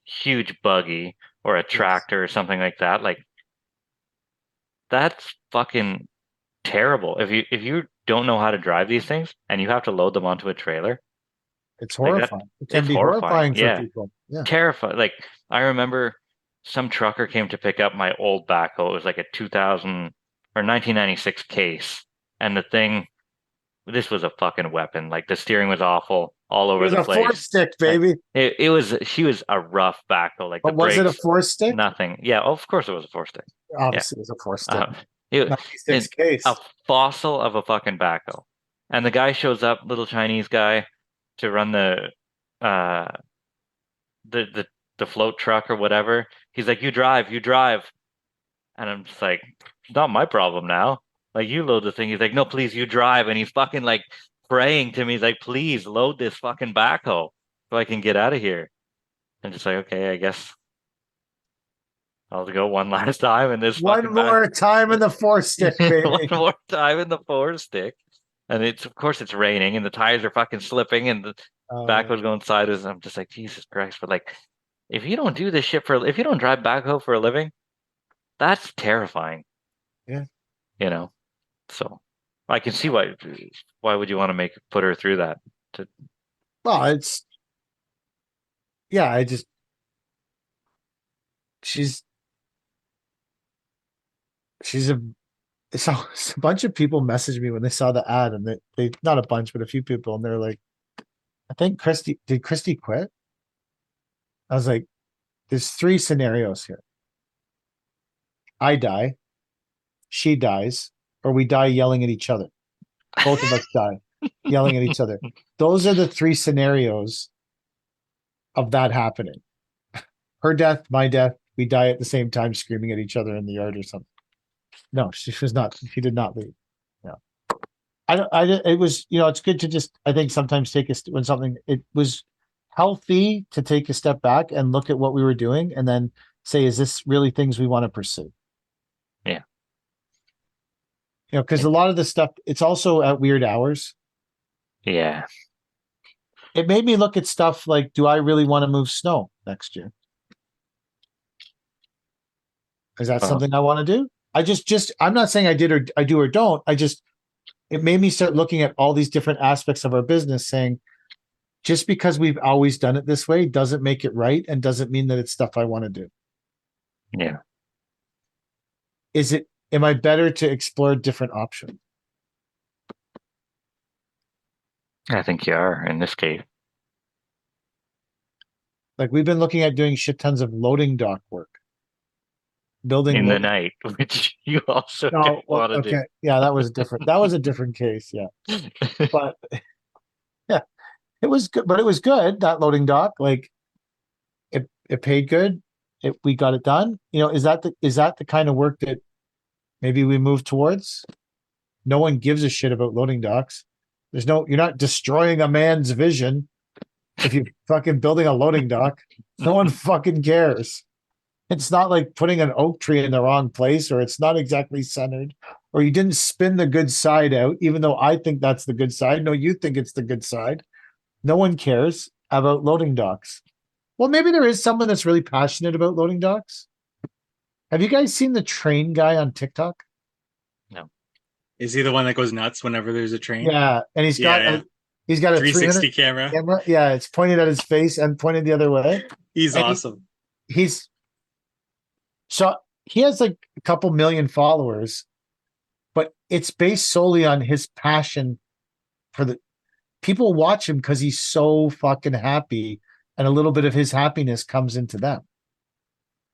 huge buggy or a tractor or something like that, like, that's fucking terrible. If you don't know how to drive these things and you have to load them onto a trailer, it's horrifying. It can be horrifying for people. Yeah. Terrifying. Like, I remember some trucker came to pick up my old backhoe. It was like a 2000 or 1996 case. And the thing, this was a fucking weapon. Like, the steering was awful all over the place. It was a 4-stick, baby. She was a rough backhoe. Like, but was it a 4-stick? Nothing. Yeah, of course it was a 4-stick. Obviously, it was a 4-stick. 96 case. A fossil of a fucking backhoe. And the guy shows up, little Chinese guy, to run the float truck or whatever. He's like, you drive. And I'm just like, it's not my problem now. Like, you load the thing. He's like, no, please, you drive. And he's fucking like praying to me. He's like, please load this fucking backhoe so I can get out of here. I'm just like, okay, I guess I'll go one last time in this. One more time in the 4-stick, baby. One more time in the 4-stick. And of course it's raining and the tires are fucking slipping and the backhoe's going sideways. I'm just like, Jesus Christ. But like, if you don't do this shit if you don't drive backhoe for a living, that's terrifying. Yeah. So I can see why would you want to put her through that? Well, she's a bunch of people messaged me when they saw the ad, and they not a bunch, but a few people, and they're like, I think did Christy quit? I was like, there's 3 scenarios here. I die, she dies, or we die yelling at each other. Both of us die yelling at each other. Those are the 3 scenarios of that happening. Her death, my death, we die at the same time screaming at each other in the yard or something. No, she did not leave. No. It was, it's good to just, I think sometimes it was healthy to take a step back and look at what we were doing and then say, is this really things we want to pursue? Yeah. Because a lot of the stuff, it's also at weird hours. Yeah. It made me look at stuff like, do I really want to move snow next year? Is that something I want to do? I'm not saying I do or don't. It made me start looking at all these different aspects of our business saying, just because we've always done it this way doesn't make it right and doesn't mean that it's stuff I want to do. Yeah. Am I better to explore different options? I think you are in this case. Like, we've been looking at doing shit tons of loading dock work. Building in the night, which you also don't want to do. Yeah, that was a different case. Yeah. But yeah, it was good, but it was good, that loading dock. Like, it paid good. We got it done. Is that the kind of work that maybe we move towards? No one gives a shit about loading docks. You're not destroying a man's vision if you're fucking building a loading dock. No one fucking cares. It's not like putting an oak tree in the wrong place, or it's not exactly centered, or you didn't spin the good side out, even though I think that's the good side. No, you think it's the good side. No one cares about loading docks. Well, maybe there is someone that's really passionate about loading docks. Have you guys seen the train guy on TikTok? No. Is he the one that goes nuts whenever there's a train? Yeah, and he's got Yeah. he's got a 360 300 camera. Yeah, it's pointed at his face and pointed the other way. He's And awesome. He's so he has like a couple million followers, but it's based solely on his passion for the people watch him because he's so fucking happy, and a little bit of his happiness comes into them.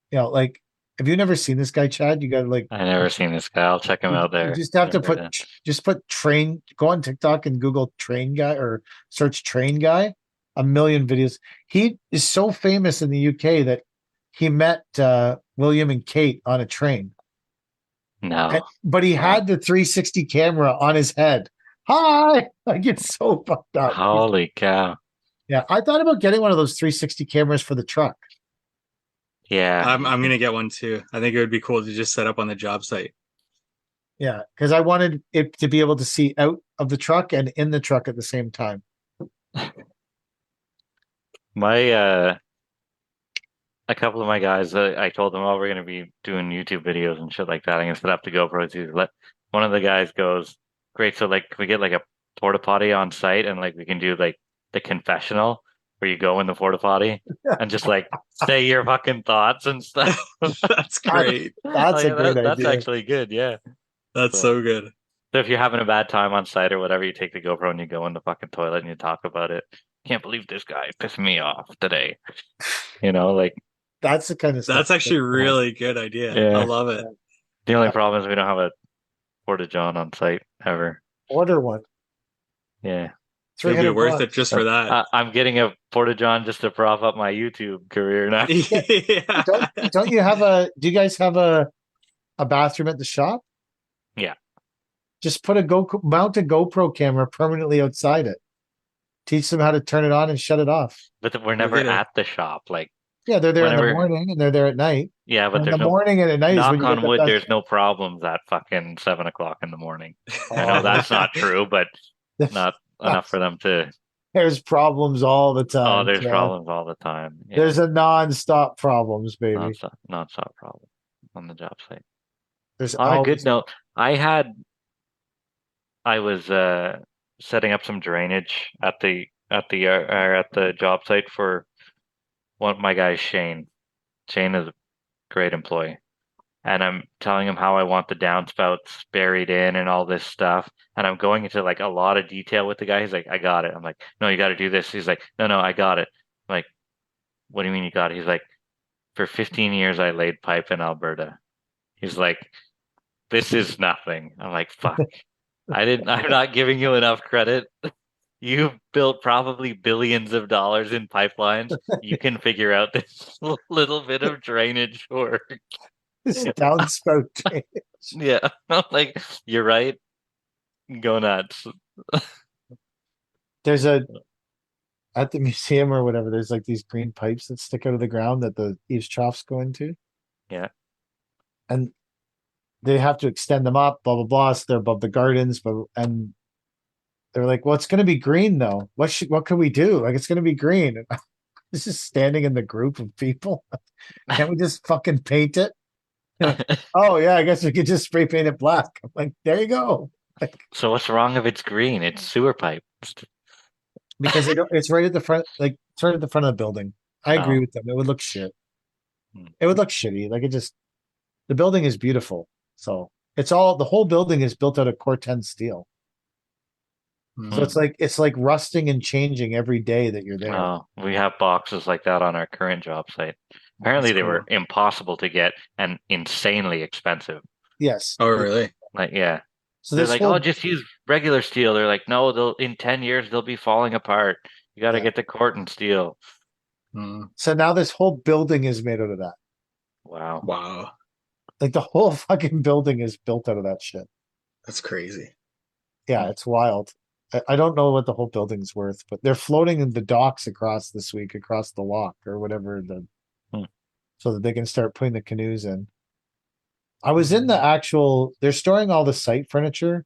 You know, like, have you never seen this guy, Chad? You gotta like I never seen this guy. I'll check him out there. You just have to Never put train, go on TikTok and Google train guy or search train guy. A million videos. He is so famous in the UK that he met William and Kate on a train. No. But he had the 360 camera on his head. Hi! Like, it's so fucked up. Holy cow. Yeah, I thought about getting one of those 360 cameras for the truck. Yeah. I'm gonna get one too. I think it would be cool to just set up on the job site. Yeah, because I wanted it to be able to see out of the truck and in the truck at the same time. My a couple of my guys, I told them, oh, we're gonna be doing YouTube videos and shit like that. I'm gonna set up the GoPros. One of the guys goes, great. So like, can we get like a porta potty on site and like we can do like the confessional where you go in the porta potty and just like say your fucking thoughts and stuff. That's great. That's a good idea. That's actually good. Yeah. That's so good. So if you're having a bad time on site or whatever, you take the GoPro and you go in the fucking toilet and you talk about it. Can't believe this guy pissed me off today. You know, like that's the kind of stuff. That's actually a really good idea. Yeah. I love it. The only problem is we don't have a Porta John on site ever. Order one. Yeah. It'll be worth it just for that. I'm getting a Porta John just to prop up my YouTube career now. Yeah. Don't you have do you guys have a bathroom at the shop? Yeah. Just mount a GoPro camera permanently outside it. Teach them how to turn it on and shut it off. But we're never at the shop. Like, yeah, they're there in the morning and they're there at night. Yeah, but in the morning and at night. Knock on wood, there's no problems at fucking 7 o'clock in the morning. I know that's not true, but not enough for them to. There's problems all the time. Oh, there's problems all the time. Yeah. There's a non-stop problems, baby. Non-stop problem on the job site. There's on a good note, I was setting up some drainage at the job site for one of my guys, Shane. Shane is a great employee. And I'm telling him how I want the downspouts buried in and all this stuff. And I'm going into like a lot of detail with the guy. He's like, I got it. I'm like, no, you got to do this. He's like, no, I got it. I'm like, what do you mean you got it? He's like, for 15 years, I laid pipe in Alberta. He's like, this is nothing. I'm like, fuck. I'm not giving you enough credit. You've built probably billions of dollars in pipelines. You can figure out this little bit of drainage work. This downspout drainage. Yeah. I'm like, you're right. Go nuts. There's at the museum or whatever, there's like these green pipes that stick out of the ground that the eaves troughs go into. Yeah. And they have to extend them up, blah, blah, blah. So they're above the gardens, and they're like, well, it's going to be green though. What can we do? Like, it's going to be green. And this is standing in the group of people. Can't we just fucking paint it? Oh yeah, I guess we could just spray paint it black. I'm like, there you go. Like, so what's wrong if it's green? It's sewer pipe. Because it's right at the front, like it's right at the front of the building. I agree with them. It would look shit. It would look shitty. Like the building is beautiful. So the whole building is built out of Corten steel. So it's like rusting and changing every day that you're there. Oh, we have boxes like that on our current job site. Apparently they were impossible to get and insanely expensive. Yes. Oh, really? Like, yeah. So they're like, oh, just use regular steel. They're like, no, in 10 years they'll be falling apart. You got to get the Corten steel. So now this whole building is made out of that. Wow. Like the whole fucking building is built out of that shit. That's crazy. Yeah, it's wild. I don't know what the whole building's worth, but they're floating in the docks across the lock or whatever, so that they can start putting the canoes in. I was in they're storing all the site furniture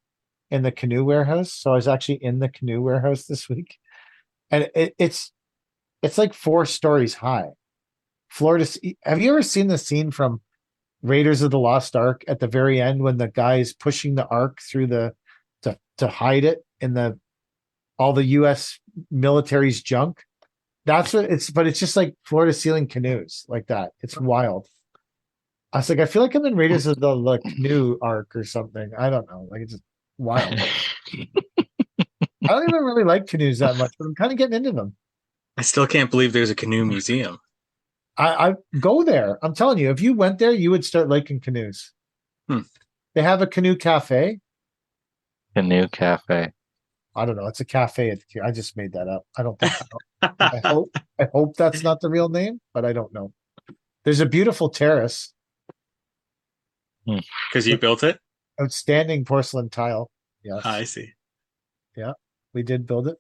in the canoe warehouse. So I was actually in the canoe warehouse this week, and it's like 4 stories high. Have you ever seen the scene from Raiders of the Lost Ark at the very end when the guy's pushing the ark through to hide it in all the US military's junk. That's what it's, but it's just like floor to ceiling canoes like that. It's wild. I was like, I feel like I'm in Raiders of the Canoe arc or something. I don't know. Like it's just wild. I don't even really like canoes that much, but I'm kind of getting into them. I still can't believe there's a canoe museum. I go there. I'm telling you, if you went there, you would start liking canoes. They have a canoe cafe. Canoe cafe. I don't know. It's a cafe. I just made that up. I don't think. I hope that's not the real name, but I don't know. There's a beautiful terrace. Because you built it? Outstanding porcelain tile. Yes. I see. Yeah, we did build it.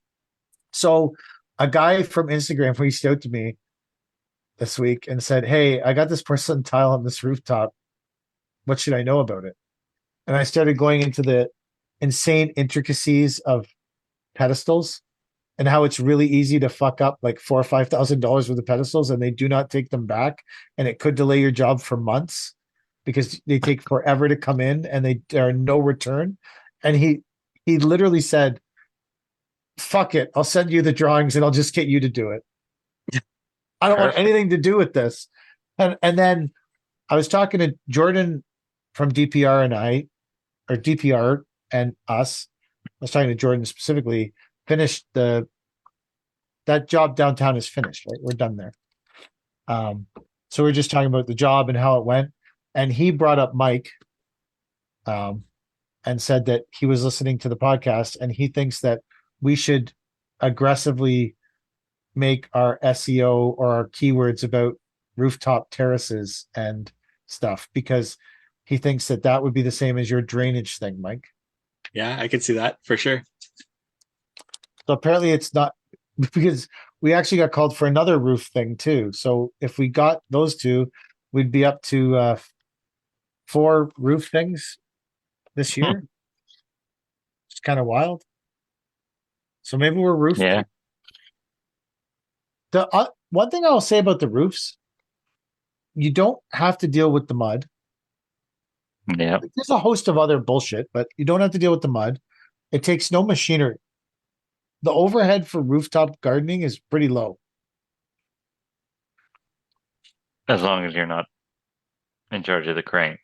So a guy from Instagram reached out to me this week and said, "Hey, I got this porcelain tile on this rooftop. What should I know about it?" And I started going into the insane intricacies of pedestals and how it's really easy to fuck up like $4,000 or $5,000 worth of pedestals, and they do not take them back, and it could delay your job for months because they take forever to come in and there are no return. And he literally said, "Fuck it, I'll send you the drawings and I'll just get you to do it. I don't want anything to do with this." And then I was talking to Jordan from DPR or DPR and us. I was talking to Jordan specifically. Finished that job downtown is finished, right? We're done there. So we're just talking about the job and how it went. And he brought up Mike, and said that he was listening to the podcast and he thinks that we should aggressively make our SEO or our keywords about rooftop terraces and stuff, because he thinks that would be the same as your drainage thing, Mike. Yeah, I could see that for sure. So apparently it's not, because we actually got called for another roof thing too. So if we got those two, we'd be up to 4 roof things this year. It's kind of wild. So maybe we're roof. Yeah. The one thing I'll say about the roofs, you don't have to deal with the mud. Yeah. There's a host of other bullshit, but you don't have to deal with the mud. It takes no machinery. The overhead for rooftop gardening is pretty low. As long as you're not in charge of the crane.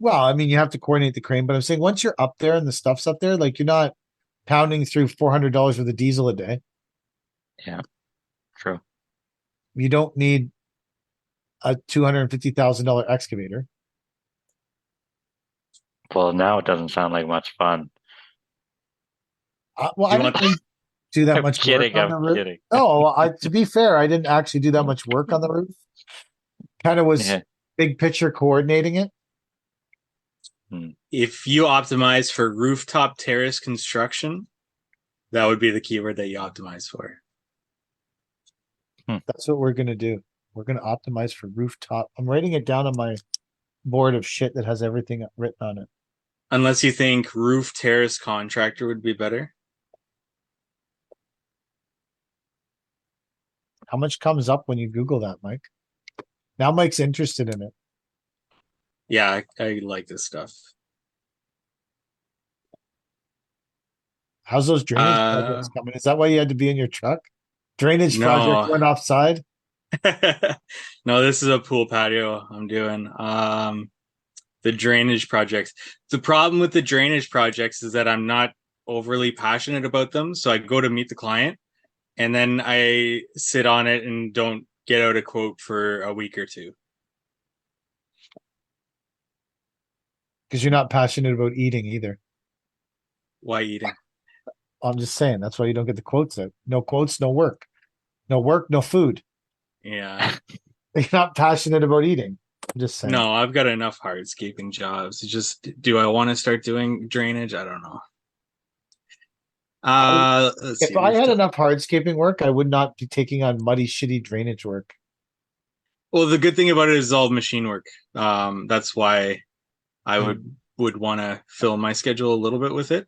Well, I mean, you have to coordinate the crane, but I'm saying once you're up there and the stuff's up there, like you're not pounding through $400 worth of diesel a day. Yeah, true. You don't need a $250,000 excavator. Well, now it doesn't sound like much fun. Well, I didn't really do that much work on the roof. Kidding. No, to be fair, I didn't actually do that much work on the roof. Kind of was big picture coordinating it. If you optimize for rooftop terrace construction, that would be the keyword that you optimize for. That's what we're going to do. We're going to optimize for rooftop. I'm writing it down on my board of shit that has everything written on it. Unless you think roof terrace contractor would be better. How much comes up when you Google that, Mike? Now Mike's interested in it. Yeah, I like this stuff. How's those drainage projects coming? Is that why you had to be in your truck? Drainage project went offside? No, this is a pool patio I'm doing. The drainage projects. The problem with the drainage projects is that I'm not overly passionate about them. So I go to meet the client and then I sit on it and don't get out a quote for a week or two. Because you're not passionate about eating either. Why eating? I'm just saying, that's why you don't get the quotes out. No quotes, no work. No work, no food. Yeah. You're not passionate about eating. I'm just saying. No, I've got enough hardscaping jobs. It's just, do I want to start doing drainage? I don't know. If I had enough hardscaping work, I would not be taking on muddy, shitty drainage work. Well, the good thing about it is all machine work. That's why I would want to fill my schedule a little bit with it.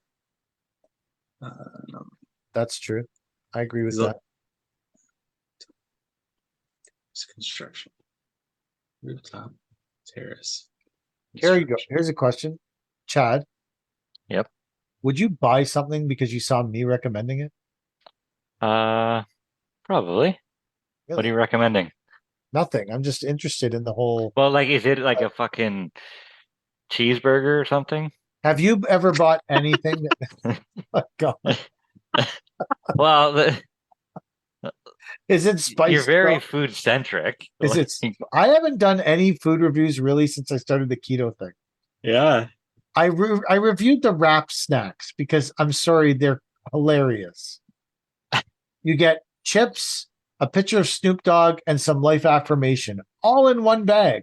That's true. I agree with that. It's construction. Rooftop Terrace. Here you go. Here's a question. Chad. Yep. Would you buy something because you saw me recommending it? Probably. What are you recommending? Nothing. I'm just interested in the whole. Well, like, is it like a fucking cheeseburger or something? Have you ever bought anything that? Oh, God. Well, Is it spiced? you're very food centric. Is it? I haven't done any food reviews really since I started the keto thing. Yeah. I reviewed the wrap snacks because I'm sorry, they're hilarious. You get chips, a picture of Snoop Dogg, and some life affirmation all in one bag.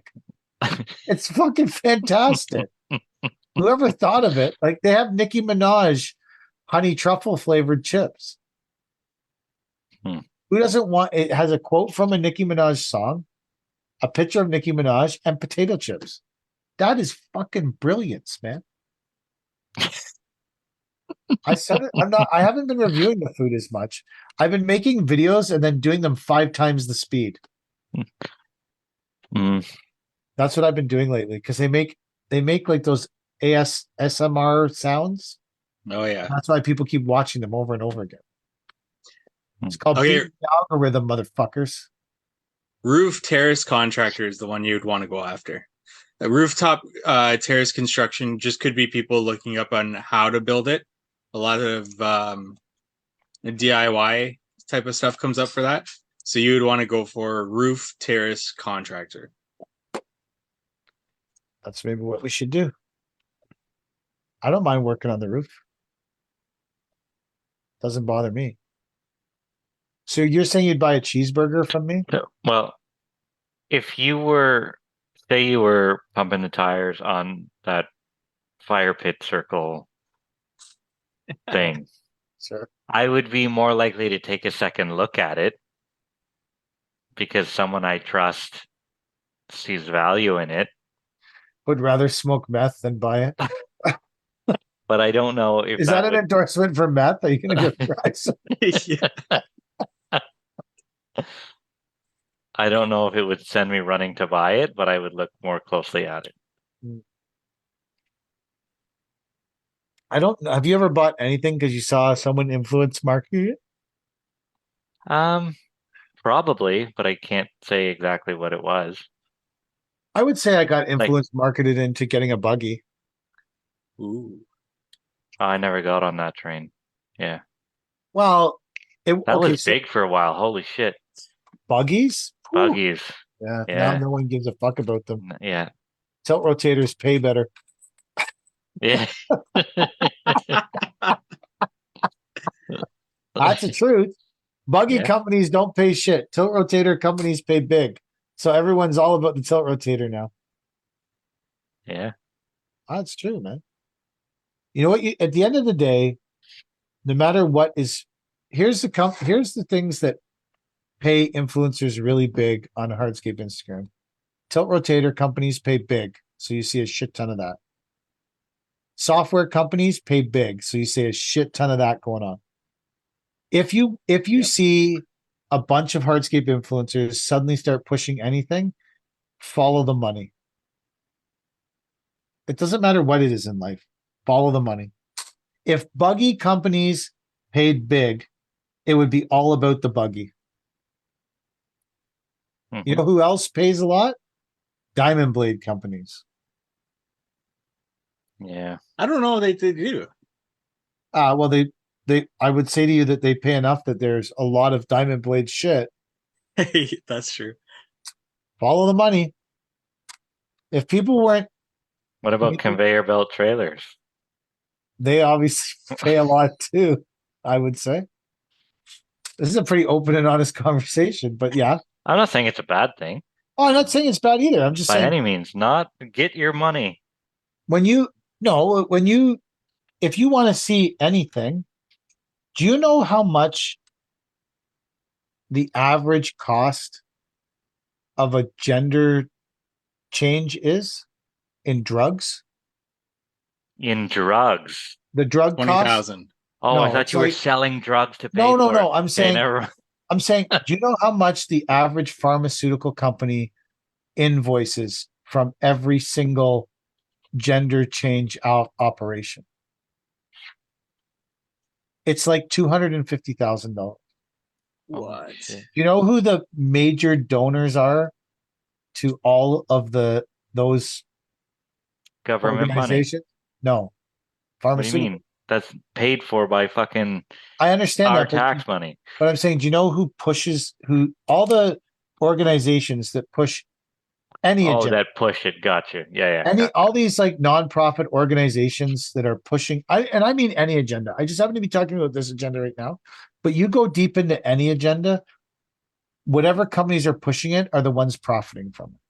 It's fucking fantastic. Whoever thought of it? Like, they have Nicki Minaj honey truffle flavored chips. Who doesn't want it? Has a quote from a Nicki Minaj song, a picture of Nicki Minaj, and potato chips. That is fucking brilliance, man. I said it. I haven't been reviewing the food as much. I've been making videos and then doing them 5 times the speed. That's what I've been doing lately because they make like those ASMR sounds. Oh yeah. That's why people keep watching them over and over again. It's called the algorithm, motherfuckers. Roof terrace contractor is the one you'd want to go after. The rooftop terrace construction just could be people looking up on how to build it. A lot of DIY type of stuff comes up for that. So you would want to go for a roof terrace contractor. That's maybe what we should do. I don't mind working on the roof. Doesn't bother me. So you're saying you'd buy a cheeseburger from me? Well, if you were, say you were pumping the tires on that fire pit circle thing, sure, I would be more likely to take a second look at it because someone I trust sees value in it. Would rather smoke meth than buy it. But I don't know if is that an endorsement for meth? Are you going to go try some? Yeah. I don't know if it would send me running to buy it, but I would look more closely at it. Have you ever bought anything because you saw someone influence marketing it? Probably, but I can't say exactly what it was. I would say I got influence marketed into getting a buggy. Ooh. I never got on that train. Yeah. Well, that was big for a while. Holy shit. Buggies? Buggies. Yeah. Now no one gives a fuck about them. Yeah. Tilt rotators pay better. Yeah. That's the truth. Buggy companies don't pay shit. Tilt rotator companies pay big. So everyone's all about the tilt rotator now. Yeah. That's true, man. You know what? At the end of the day, no matter what is, here's the things that pay influencers really big on Hardscape Instagram. Tilt rotator companies pay big, so you see a shit ton of that. Software companies pay big, so you see a shit ton of that going on. If you see a bunch of Hardscape influencers suddenly start pushing anything, follow the money. It doesn't matter what it is in life. Follow the money. If buggy companies paid big, it would be all about the buggy. Mm-hmm. You know who else pays a lot? Diamond blade companies. Yeah. I don't know they do. Well, I would say to you that they pay enough that there's a lot of diamond blade shit. That's true. Follow the money. If people weren't. What about conveyor belt trailers? They obviously pay a lot too, I would say. This is a pretty open and honest conversation, but yeah. I'm not saying it's a bad thing. Oh, I'm not saying it's bad either. I'm just saying. By any means, not get your money. If you want to see anything, do you know how much the average cost of a gender change is in drugs? In drugs? The drug 20,000. Oh, no, I thought you were selling drugs to pay for it. No. I'm saying, do you know how much the average pharmaceutical company invoices from every single gender change operation. It's like $250,000. What? You know who the major donors are to all of those Government money. organizations? No, What do you pharmaceutical. mean? That's paid for by fucking I understand our that, but tax money. I'm saying, do you know who pushes all the organizations that push any Oh, agenda? that push it. Gotcha. Yeah. All these like nonprofit organizations that are pushing, I mean any agenda. I just happen to be talking about this agenda right now. But you go deep into any agenda, whatever companies are pushing it are the ones profiting from it.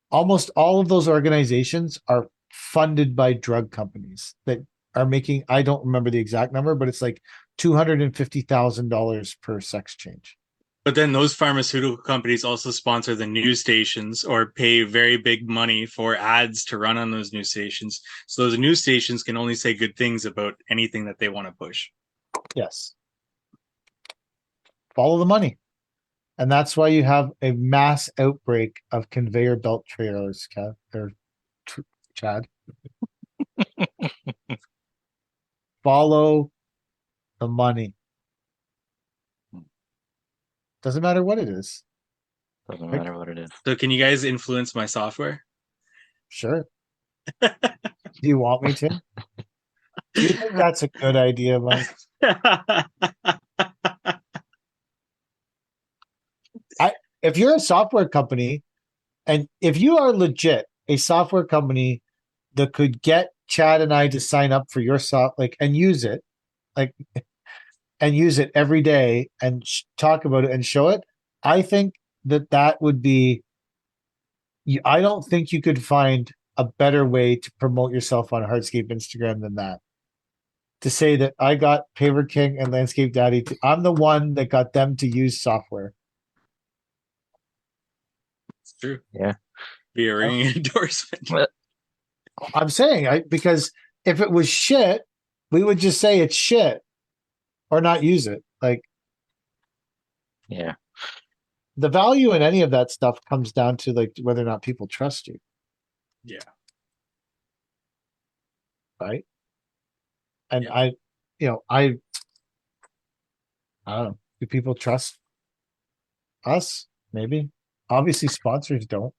Almost all of those organizations are funded by drug companies that are making, I don't remember the exact number, but it's like $250,000 per sex change. But then those pharmaceutical companies also sponsor the news stations or pay very big money for ads to run on those news stations. So those news stations can only say good things about anything that they want to push. Yes. Follow the money. And that's why you have a mass outbreak of conveyor belt trailers, Chad. Follow the money. Doesn't matter what it is. Doesn't matter what it is. So can you guys influence my software? Sure. Do you want me to? Do you think that's a good idea, Mike? If you're a software company, and if you are legit a software company that could get Chad and I to sign up for your and use it, and use it every day and talk about it and show it, I think that would be. I don't think you could find a better way to promote yourself on Hardscape Instagram than that. To say that I got Paver King and Landscape Daddy, I'm the one that got them to use software. It's true. Yeah. Be a ringing endorsement. I'm saying, because if it was shit, we would just say it's shit or not use it. Yeah. The value in any of that stuff comes down to whether or not people trust you. Yeah. Right. And Yeah. I don't know. Do people trust us? Maybe. Obviously, sponsors don't.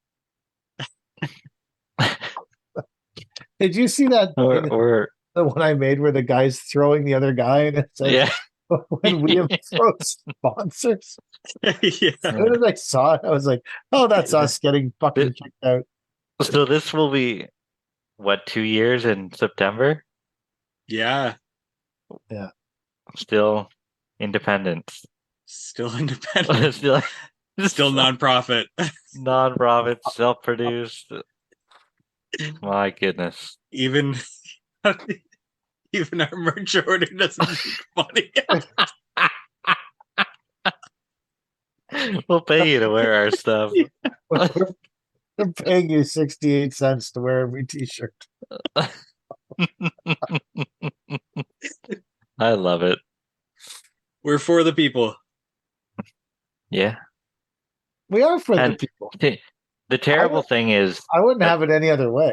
Did you see that? The one I made where the guy's throwing the other guy and it says, when we approach sponsors? Yeah. As soon as I saw it, I was like, oh, that's us getting fucking kicked out. So this will be, 2 years in September? Yeah. Yeah. Still independent. Still independent. Still nonprofit. Non-profit, self-produced. My goodness. Even our merch order doesn't make money. We'll pay you to wear our stuff. We're paying you 68 cents to wear every t-shirt. I love it. We're for the people. Yeah. We are for the people. The terrible thing is, I wouldn't have it any other way.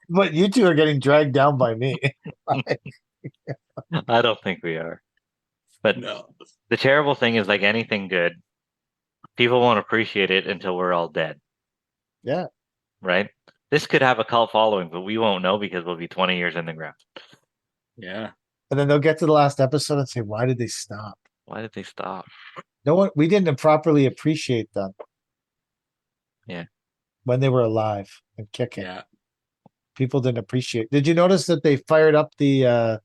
But you two are getting dragged down by me. I don't think we are. But no. The terrible thing is, like anything good, people won't appreciate it until we're all dead. Yeah. Right? This could have a cult following, but we won't know because we'll be 20 years in the ground. Yeah. And then they'll get to the last episode and say, why did they stop? Why did they stop? No one, we didn't properly appreciate them. Yeah. When they were alive and kicking. Yeah. People didn't appreciate. Did you notice that they fired up the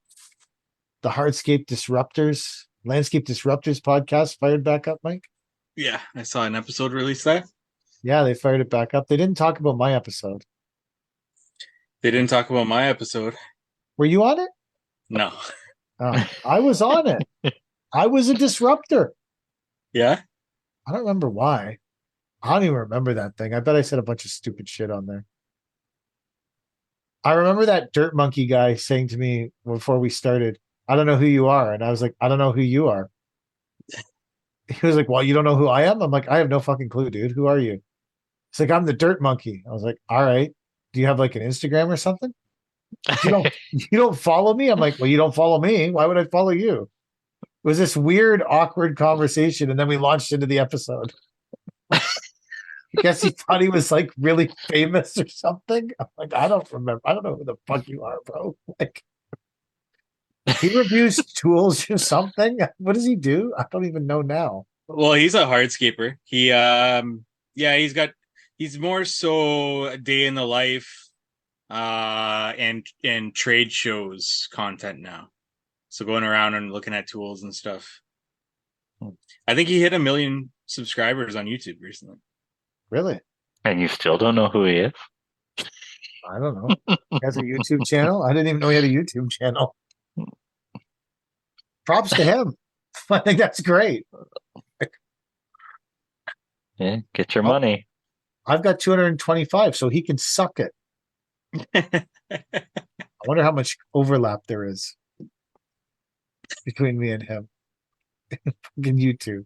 Hardscape Disruptors, Landscape Disruptors podcast fired back up, Mike? Yeah, I saw an episode release that. Yeah, they fired it back up. They didn't talk about my episode. They didn't talk about my episode. Were you on it? No. Oh, I was on it. I was a disruptor. Yeah? I don't remember why. I don't even remember that thing. I bet I said a bunch of stupid shit on there. I remember that dirt monkey guy saying to me before we started, I don't know who you are. And I was like, I don't know who you are. He was like, well, you don't know who I am? I'm like, I have no fucking clue, dude. Who are you? It's like, I'm the dirt monkey. I was like, all right. Do you have like an Instagram or something? You don't follow me? I'm like, well, you don't follow me. Why would I follow you? It was this weird, awkward conversation, and then we launched into the episode. I guess he thought he was like really famous or something. I'm like, I don't remember. I don't know who the fuck you are, bro. Like, he reviews tools or something. What does he do? I don't even know now. Well, he's a hardscaper. He's more so a day in the life and trade shows content now. So going around and looking at tools and stuff. I think he hit 1 million subscribers on YouTube recently. Really? And you still don't know who he is? I don't know. He has a YouTube channel? I didn't even know he had a YouTube channel. Props to him. I think that's great. Yeah, get your money. I've got 225, so he can suck it. I wonder how much overlap there is between me and him. Fucking YouTube.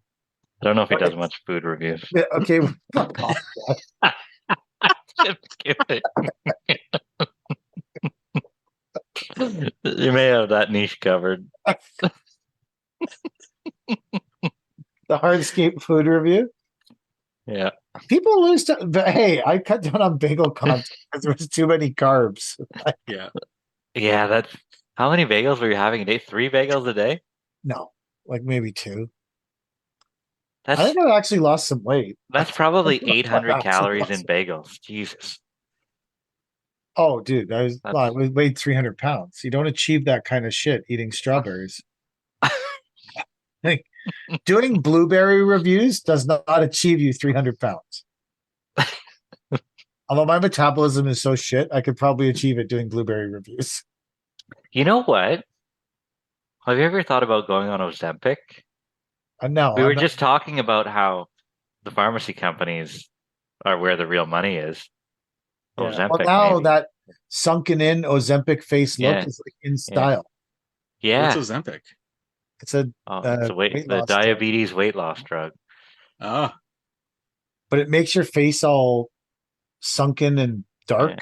I don't know if he does much food reviews. Okay, fuck off. Just kidding. You may have that niche covered. The hardscape food review. Yeah. People lose time, but hey, I cut down on bagel content because there was too many carbs. Yeah. Yeah, that's how many bagels were you having a day? 3 bagels a day? No, like maybe 2. That's I think I actually lost some weight. that's probably I 800 calories lost in bagels. Jesus. Oh, dude, I weighed 300 pounds. You don't achieve that kind of shit eating strawberries. Like, doing blueberry reviews does not achieve you 300 pounds. Although my metabolism is so shit, I could probably achieve it doing blueberry reviews. You know what? Have you ever thought about going on Ozempic? No, We were just talking about how the pharmacy companies are where the real money is. Yeah. Ozempic, Well, now maybe. that sunken in Ozempic face look Yeah. is like in style. Yeah. What's Ozempic? It's a It's weight the loss diabetes weight loss drug. Oh, but it makes your face all sunken and dark.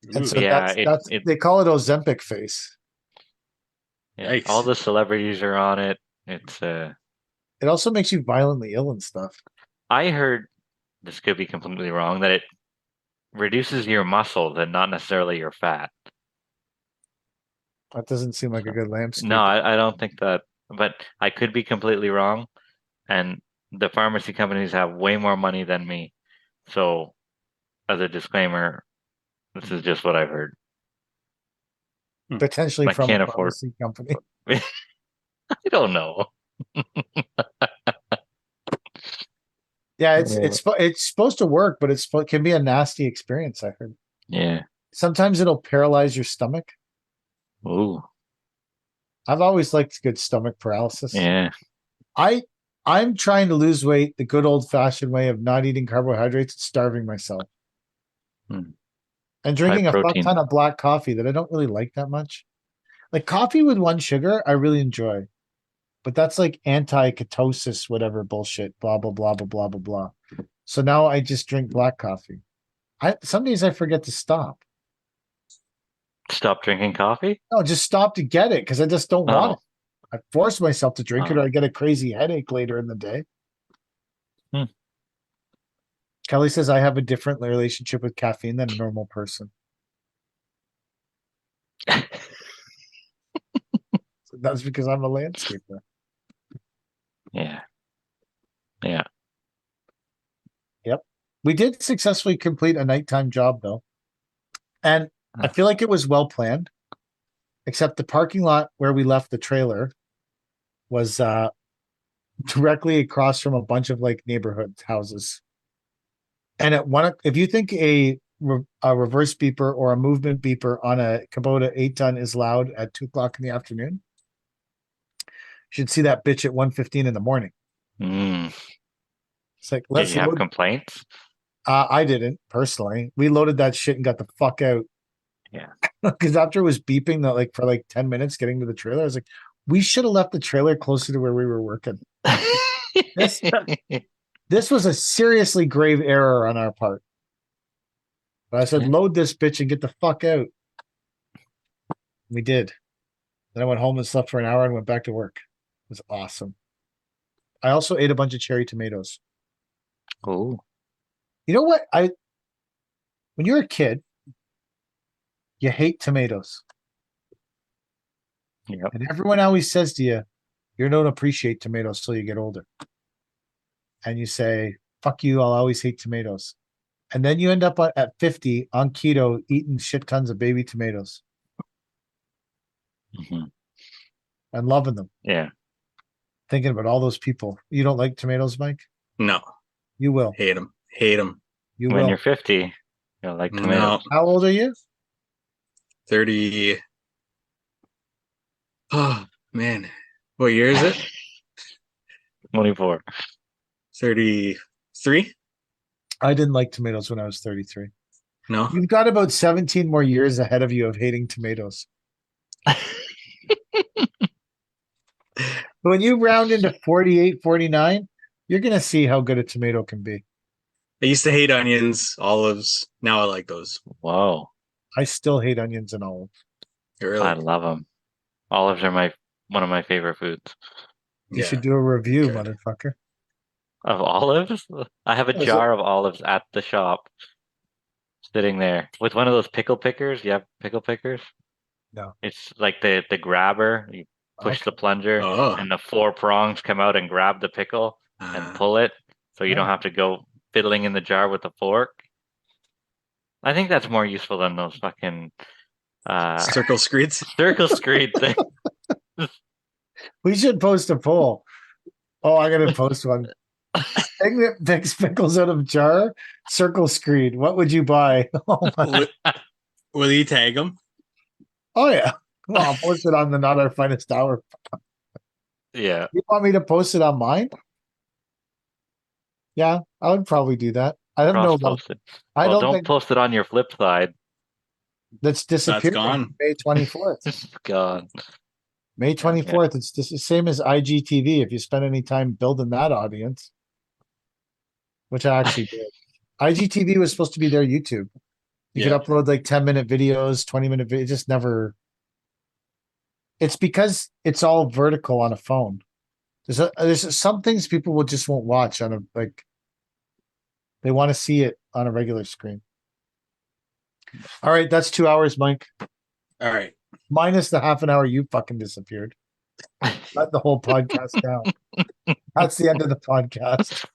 ooh, And so Yeah, that's they call it Ozempic face. yeah, yikes. all the celebrities are on it. It's It also makes you violently ill and stuff. I heard, this could be completely wrong, that it reduces your muscles and not necessarily your fat. That doesn't seem like a good landscape. No, I don't think that, but I could be completely wrong. And the pharmacy companies have way more money than me. So, as a disclaimer, this is just what I've heard. Potentially I from can't a afford. pharmacy company. I don't know. Yeah, it's supposed to work, but it can be a nasty experience, I heard. Yeah. Sometimes it'll paralyze your stomach. Ooh. I've always liked good stomach paralysis. Yeah. I'm trying to lose weight the good old fashioned way of not eating carbohydrates and starving myself. And drinking a fuck ton of black coffee that I don't really like that much. Like coffee with 1 sugar, I really enjoy. But that's like anti-ketosis, whatever bullshit, blah, blah, blah, blah, blah, blah, blah. So now I just drink black coffee. Some days I forget to stop. Stop drinking coffee? No, just stop to get it because I just don't want it. I force myself to drink it or I get a crazy headache later in the day. Kelly says I have a different relationship with caffeine than a normal person. So that's because I'm a landscaper. Yeah. Yeah. Yep. We did successfully complete a nighttime job though. And I feel like it was well planned, except the parking lot where we left the trailer was directly across from a bunch of like neighborhood houses. And if you think a reverse beeper or a movement beeper on a Kubota 8-ton is loud at 2:00 in the afternoon, you should see that bitch at 1:15 in the morning. It's like, Did you have complaints? I didn't personally. We loaded that shit and got the fuck out. Yeah. Because after it was beeping that like for like 10 minutes getting to the trailer, I was like, we should have left the trailer closer to where we were working. This was a seriously grave error on our part. But I said, load this bitch and get the fuck out. We did. Then I went home and slept for an hour and went back to work. It was awesome. I also ate a bunch of cherry tomatoes. Oh. You know what? When you're a kid, you hate tomatoes. Yep. And everyone always says to you, you don't appreciate tomatoes till you get older. And you say, fuck you, I'll always hate tomatoes. And then you end up at 50 on keto eating shit tons of baby tomatoes. Mm-hmm. And loving them. Yeah. Thinking about all those people. You don't like tomatoes, Mike? No. You will. Hate them. Hate them. You when will. you're 50, you'll like tomatoes. No. How old are you? 30. Oh, man. What year is it? 24. 33? I didn't like tomatoes when I was 33. No. You've got about 17 more years ahead of you of hating tomatoes. When you round into 48, 49, you're going to see how good a tomato can be. I used to hate onions, olives. Now I like those. Whoa. I still hate onions and olives. Really? I love them. Olives are one of my favorite foods. You should do a review, Good. motherfucker. Of olives? I have a jar of olives at the shop sitting there with one of those pickle pickers. You have pickle pickers? No. It's like the grabber. You push the plunger and the 4 prongs come out and grab the pickle and pull it so you don't have to go fiddling in the jar with a fork. I think that's more useful than those fucking circle screeds. Circle screed thing. We should post a poll. Oh, I gotta post one. Thing that picks pickles out of a jar, circle screed. What would you buy? Oh, will you tag them? Oh yeah. Well, I'll post it on the Not Our Finest Hour. Yeah. You want me to post it on mine? Yeah, I would probably do that. I don't know. Post it. I don't think post it on your flip side. That's disappeared. That's gone. May 24th. It's gone. May 24th. It's just the same as IGTV. If you spend any time building that audience, which I actually did. IGTV was supposed to be their YouTube. You could upload like 10-minute videos, 20-minute videos. It just never. It's because it's all vertical on a phone. There's some things people won't watch on they want to see it on a regular screen. All right, that's 2 hours, Mike. All right. Minus the half an hour you fucking disappeared. Let the whole podcast down. That's the end of the podcast.